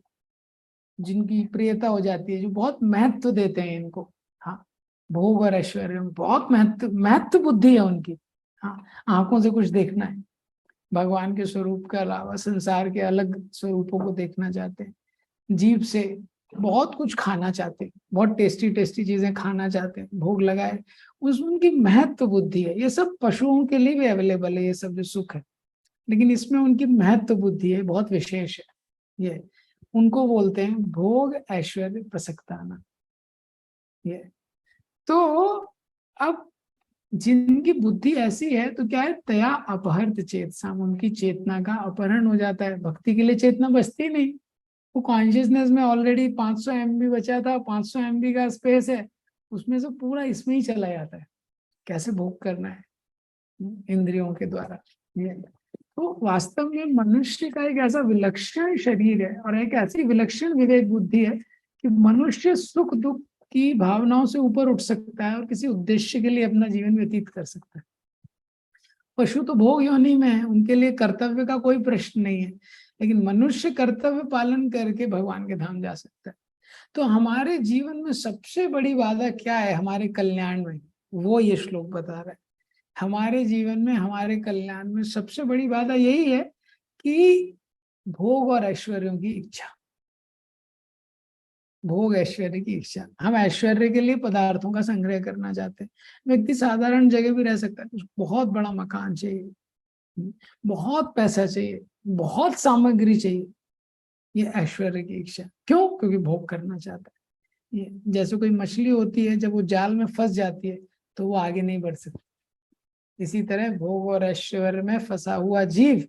जिनकी प्रियता हो जाती है, जो बहुत महत्व देते हैं इनको, हाँ, भोग और ऐश्वर्य में बहुत महत्व महत्व बुद्धि है उनकी। हाँ, आंखों से कुछ देखना है, भगवान के स्वरूप के अलावा संसार के अलग स्वरूपों को देखना चाहते हैं, जीभ से बहुत कुछ खाना चाहते हैं, बहुत टेस्टी टेस्टी चीजें खाना चाहते हैं, भोग लगाए, उस उनकी महत्व बुद्धि है। ये सब पशुओं के लिए भी अवेलेबल है, ये सब जो सुख है, लेकिन इसमें उनकी महत्व बुद्धि है, बहुत विशेष है। ये उनको बोलते हैं भोग ऐश्वर्य प्रसक्ताना। ये तो अब जिनकी बुद्धि ऐसी है तो क्या है, तया अपहृत चेतसा, उनकी चेतना का अपहरण हो जाता है, भक्ति के लिए चेतना बचती नहीं। वो कॉन्शियसनेस में ऑलरेडी 500 MB बचा था, 500 MB का स्पेस है, उसमें से पूरा इसमें ही चला जाता है, कैसे भोग करना है इंद्रियों के द्वारा। ये तो वास्तव में मनुष्य का एक ऐसा विलक्षण शरीर है और एक ऐसी विलक्षण विवेक बुद्धि है कि मनुष्य सुख दुख की भावनाओं से ऊपर उठ सकता है और किसी उद्देश्य के लिए अपना जीवन व्यतीत कर सकता है। पशु तो भोग योनि में है, उनके लिए कर्तव्य का कोई प्रश्न नहीं है, लेकिन मनुष्य कर्तव्य पालन करके भगवान के धाम जा सकता है। तो हमारे जीवन में सबसे बड़ी बाधा क्या है हमारे कल्याण में, वो ये श्लोक बता रहा है। हमारे जीवन में, हमारे कल्याण में सबसे बड़ी बाधा यही है कि भोग और ऐश्वर्यों की इच्छा, भोग ऐश्वर्य की इच्छा। हम ऐश्वर्य के लिए पदार्थों का संग्रह करना चाहते हैं। व्यक्ति साधारण जगह भी रह सकता है, उसको बहुत बड़ा मकान चाहिए, बहुत पैसा चाहिए, बहुत सामग्री चाहिए, ये ऐश्वर्य की इच्छा। क्यों? क्योंकि भोग करना चाहता है। ये जैसे कोई मछली होती है, जब वो जाल में फंस जाती है तो वो आगे नहीं बढ़ सकती। इसी तरह भोग और ऐश्वर्य में फंसा हुआ जीव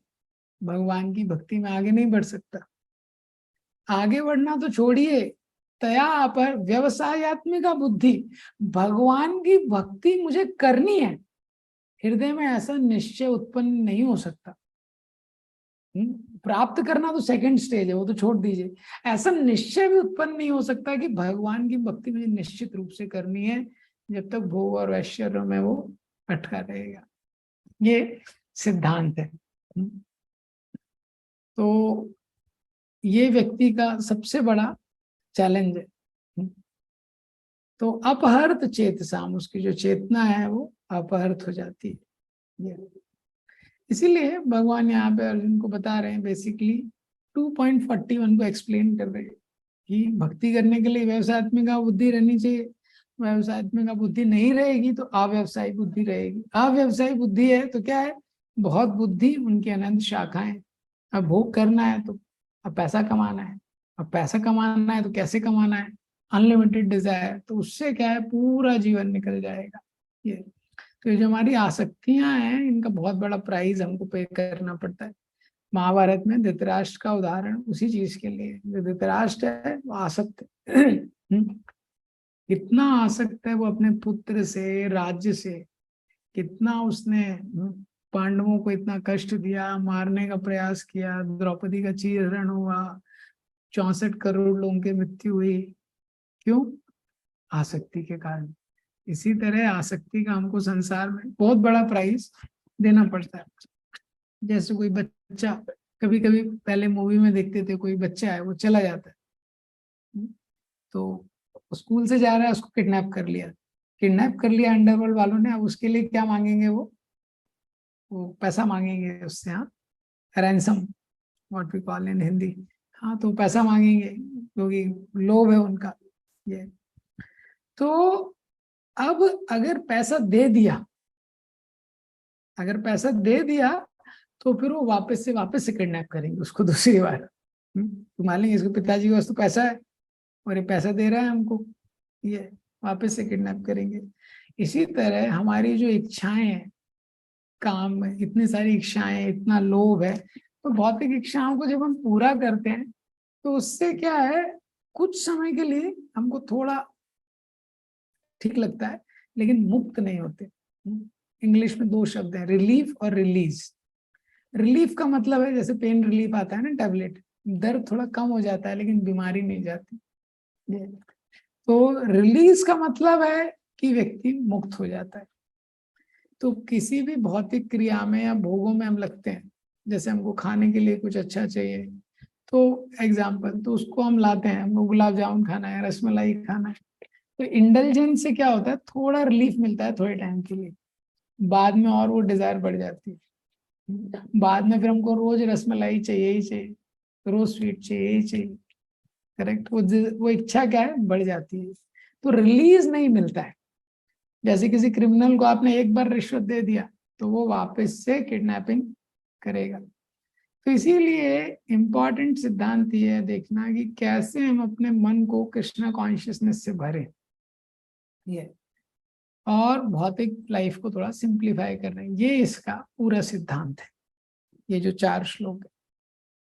भगवान की भक्ति में आगे नहीं बढ़ सकता। आगे बढ़ना तो छोड़िए, तया पर व्यवसायत्मिका बुद्धि, भगवान की भक्ति मुझे करनी है, हृदय में ऐसा निश्चय उत्पन्न नहीं हो सकता। प्राप्त करना तो सेकंड स्टेज है, वो तो छोड़ दीजिए। ऐसा निश्चय भी उत्पन्न नहीं हो सकता कि भगवान की भक्ति मुझे निश्चित रूप से करनी है, जब तक भोग और ऐश्वर्य में वो अटका रहेगा। ये सिद्धांत है। तो ये व्यक्ति का सबसे बड़ा चैलेंज है। तो अपहृत चेतसाम, उसकी जो चेतना है वो अपहृत हो जाती है। इसीलिए भगवान यहाँ पे अर्जुन को बता रहे हैं, बेसिकली 2.41 को एक्सप्लेन कर रहे हैं कि भक्ति करने के लिए व्यवसायत्मिक बुद्धि रहनी चाहिए। व्यवसायत्मिक बुद्धि नहीं रहेगी तो अव्यवसायिक बुद्धि रहेगी। अव्यवसायिक बुद्धि है तो क्या है, बहुत बुद्धि, उनकी अनंत शाखाएं। अब भोग करना है तो अब पैसा कमाना है, अब पैसा कमाना है तो कैसे कमाना है, अनलिमिटेड डिजायर, तो उससे क्या है पूरा जीवन निकल जाएगा। ये तो जो हमारी आसक्तियां हैं, इनका बहुत बड़ा प्राइस हमको पे करना पड़ता है। महाभारत में धृतराष्ट्र का उदाहरण उसी चीज के लिए, जो धृतराष्ट्र है वो आसक्त है। कितना आसक्त है वो अपने पुत्र से, राज्य से, कितना उसने पांडवों को इतना कष्ट दिया, मारने का प्रयास किया, द्रौपदी का चीरहरण हुआ, 64 करोड़ लोगों की मृत्यु हुई। क्यों? आसक्ति के कारण। इसी तरह आसक्ति का हमको संसार में बहुत बड़ा प्राइस देना पड़ता है। जैसे कोई बच्चा, कभी कभी पहले मूवी में देखते थे, कोई बच्चा है वो चला जाता है, तो स्कूल से जा रहा है, उसको किडनैप कर लिया, अंडरवर्ल्ड वालों ने। अब उसके लिए क्या मांगेंगे, वो पैसा मांगेंगे उससे, हाँ, ransom, what we call in Hindi. हाँ, तो पैसा मांगेंगे क्योंकि लोभ है उनका। ये तो अब अगर पैसा दे दिया, तो फिर वो वापस से किडनैप करेंगे उसको दूसरी बार। तो मान लेंगे इसके पिताजी के पास तो पैसा है और ये पैसा दे रहा है हमको, ये वापस से किडनैप करेंगे। इसी तरह हमारी जो इच्छाएं हैं, काम में इतनी सारी इच्छाएं, इतना लोभ है, तो भौतिक इच्छाओं को जब हम पूरा करते हैं तो उससे क्या है, कुछ समय के लिए हमको थोड़ा ठीक लगता है, लेकिन मुक्त नहीं होते। इंग्लिश में 2 शब्द हैं, रिलीफ और रिलीज। रिलीफ का मतलब है जैसे पेन रिलीफ आता है ना, टैबलेट, दर्द थोड़ा कम हो जाता है लेकिन बीमारी नहीं जाती। तो रिलीज का मतलब है कि व्यक्ति मुक्त हो जाता है। तो किसी भी भौतिक क्रिया में या भोगों में हम लगते हैं, जैसे हमको खाने के लिए कुछ अच्छा चाहिए, तो एग्जाम्पल, तो उसको हम लाते हैं, हमको गुलाब जामुन खाना है, रसमलाई खाना है, तो इंडल्जेंस से क्या होता है, थोड़ा रिलीफ मिलता है थोड़े टाइम के लिए, बाद में और वो डिजायर बढ़ जाती है। बाद में फिर हमको रोज रसमलाई चाहिए ही चाहिए, रोज स्वीट चाहिए ही चाहिए। करेक्ट, वो इच्छा क्या है, बढ़ जाती है, तो रिलीज नहीं मिलता है। जैसे किसी क्रिमिनल को आपने एक बार रिश्वत दे दिया तो वो वापस से किडनैपिंग करेगा। तो इसीलिए इम्पोर्टेंट सिद्धांत ये है देखना कि कैसे हम अपने मन को कृष्णा कॉन्शियसनेस से भरें, ये और भौतिक लाइफ को थोड़ा सिंप्लीफाई कर रहे हैं, ये इसका पूरा सिद्धांत है, ये जो 4 श्लोक है।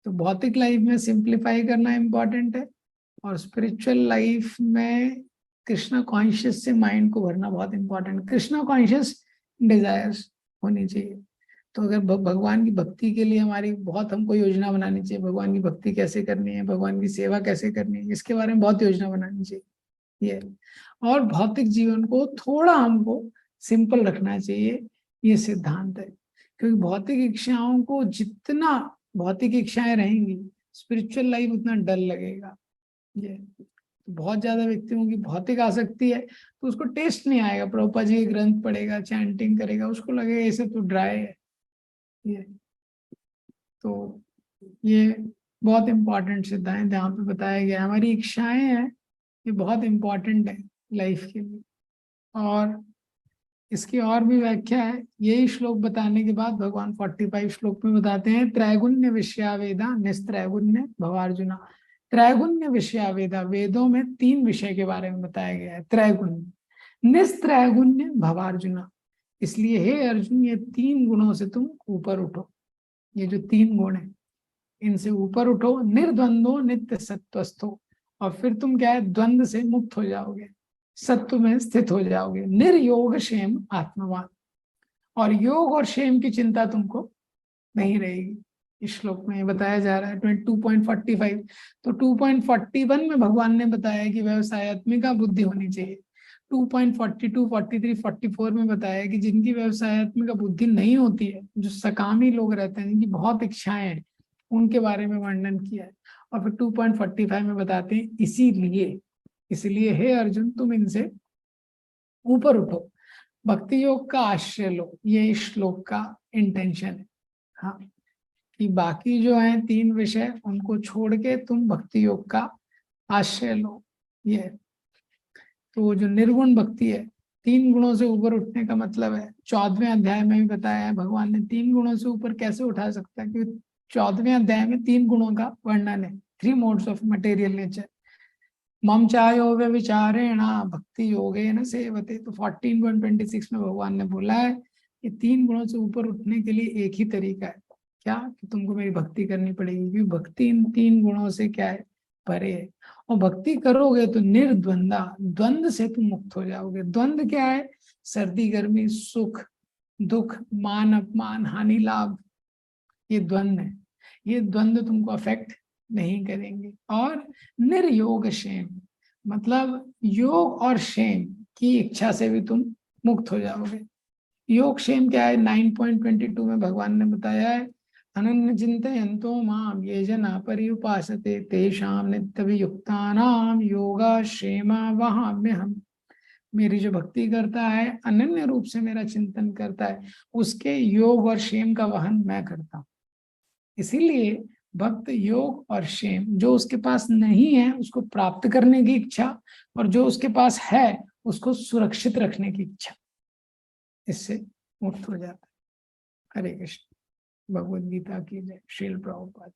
तो भौतिक लाइफ में सिंप्लीफाई करना इम्पोर्टेंट है, और स्पिरिचुअल लाइफ में कृष्णा कॉन्शियस से माइंड को भरना बहुत इंपॉर्टेंट। कृष्णा कॉन्शियस डिजायर्स होनी चाहिए। तो अगर भगवान की भक्ति के लिए हमारी बहुत, हमको योजना बनानी चाहिए, भगवान की भक्ति कैसे करनी है, भगवान की सेवा कैसे करनी है, इसके बारे में बहुत योजना बनानी चाहिए ये। और भौतिक जीवन को थोड़ा हमको सिंपल रखना चाहिए, ये सिद्धांत है। क्योंकि भौतिक इच्छाओं को, जितना भौतिक इच्छाएं रहेंगी, स्पिरिचुअल लाइफ उतना डर लगेगा। ये बहुत ज्यादा व्यक्तियों की भौतिक आसक्ति है तो उसको टेस्ट नहीं आएगा, प्रभुपाद जी के ग्रंथ पढ़ेगा, चैंटिंग करेगा, उसको लगेगा ऐसे तो ड्राई है ये। तो ये बहुत इंपॉर्टेंट सिद्धांत यहाँ पे बताया गया। हमारी इच्छाएं हैं, ये बहुत इंपॉर्टेंट है लाइफ के लिए। और इसकी और भी व्याख्या है, यही श्लोक बताने के बाद भगवान 45 श्लोक में बताते हैं, त्रैगुण्य विषयावेदा निस्त्रैगुण्य भवार्जुना। त्रैगुण्य विषयावेदा, वेदों में 3 विषय के बारे में बताया गया है, त्रैगुण्य निस्त्रैगुण्य भवार्जुना। इसलिए हे अर्जुन, ये 3 गुणों से तुम ऊपर उठो। ये जो 3 गुण है, इनसे ऊपर उठो। निर्द्वंदो नित्य सत्वस्थो, और फिर तुम क्या है, द्वंद से मुक्त हो जाओगे, सत्व में स्थित हो जाओगे। निर्योग क्षेम आत्मवान, और योग और क्षेम की चिंता तुमको नहीं रहेगी। इस श्लोक में बताया जा रहा है 2.45। तो 2.41 में भगवान ने बताया कि व्यवसायत्मिका बुद्धि होनी चाहिए। 2.42, 43, 44 में बताया कि जिनकी व्यवसायत्मिका बुद्धि नहीं होती है, जो सकामी लोग रहते हैं, जिनकी बहुत इच्छाएं हैं, उनके बारे में वर्णन किया है। और फिर 2.45 में बताते हैं, इसीलिए हे अर्जुन, तुम इनसे ऊपर उठो, भक्ति योग का आश्रय लो। ये इस श्लोक का इंटेंशन है। हाँ, कि बाकी जो है 3 विषय, उनको छोड़ के तुम भक्ति योग का आश्रय लो। ये तो जो निर्गुण भक्ति है, 3 गुणों से ऊपर उठने का मतलब है, 14वें अध्याय में भी बताया है भगवान ने 3 गुणों से ऊपर कैसे उठा सकता है, क्योंकि 14वें अध्याय में 3 गुणों का वर्णन है, 3 मोड्स ऑफ मटेरियल नेचर। मम चायो व्यभिचारेण भक्ति योगेन सेवते। तो 14.26 में भगवान ने बोला है कि 3 गुणों से ऊपर उठने के लिए एक ही तरीका है, क्या, कि तुमको मेरी भक्ति करनी पड़ेगी, क्योंकि भक्ति इन 3 गुणों से क्या है, परे है। और भक्ति करोगे तो निर्द्वंदा, द्वंद से तुम मुक्त हो जाओगे। द्वंद क्या है, सर्दी गर्मी, सुख दुख, मान अपमान, हानि लाभ, ये द्वंद है। ये द्वंद तुमको अफेक्ट नहीं करेंगे। और निर्योग क्षेम, मतलब योग और क्षेम की इच्छा से भी तुम मुक्त हो जाओगे। योग क्षेम क्या है, 9.22 में भगवान ने बताया है, अनन्य चिंतयन्तो माम ये जना पर्युपासते तेषां नित्यवियुक्तानां योगा क्षेमा वहाम्यहम्। मेरी जो भक्ति करता है, अनन्य रूप से मेरा चिंतन करता है, उसके योग और क्षेम का वहन मैं करता हूँ। इसीलिए भक्त योग और क्षेम, जो उसके पास नहीं है उसको प्राप्त करने की इच्छा, और जो उसके पास है उसको सुरक्षित रखने की इच्छा, इससे मुक्त हो जाता है। हरे कृष्ण। भगवद गीता की जय। श्रील प्रभुपाद।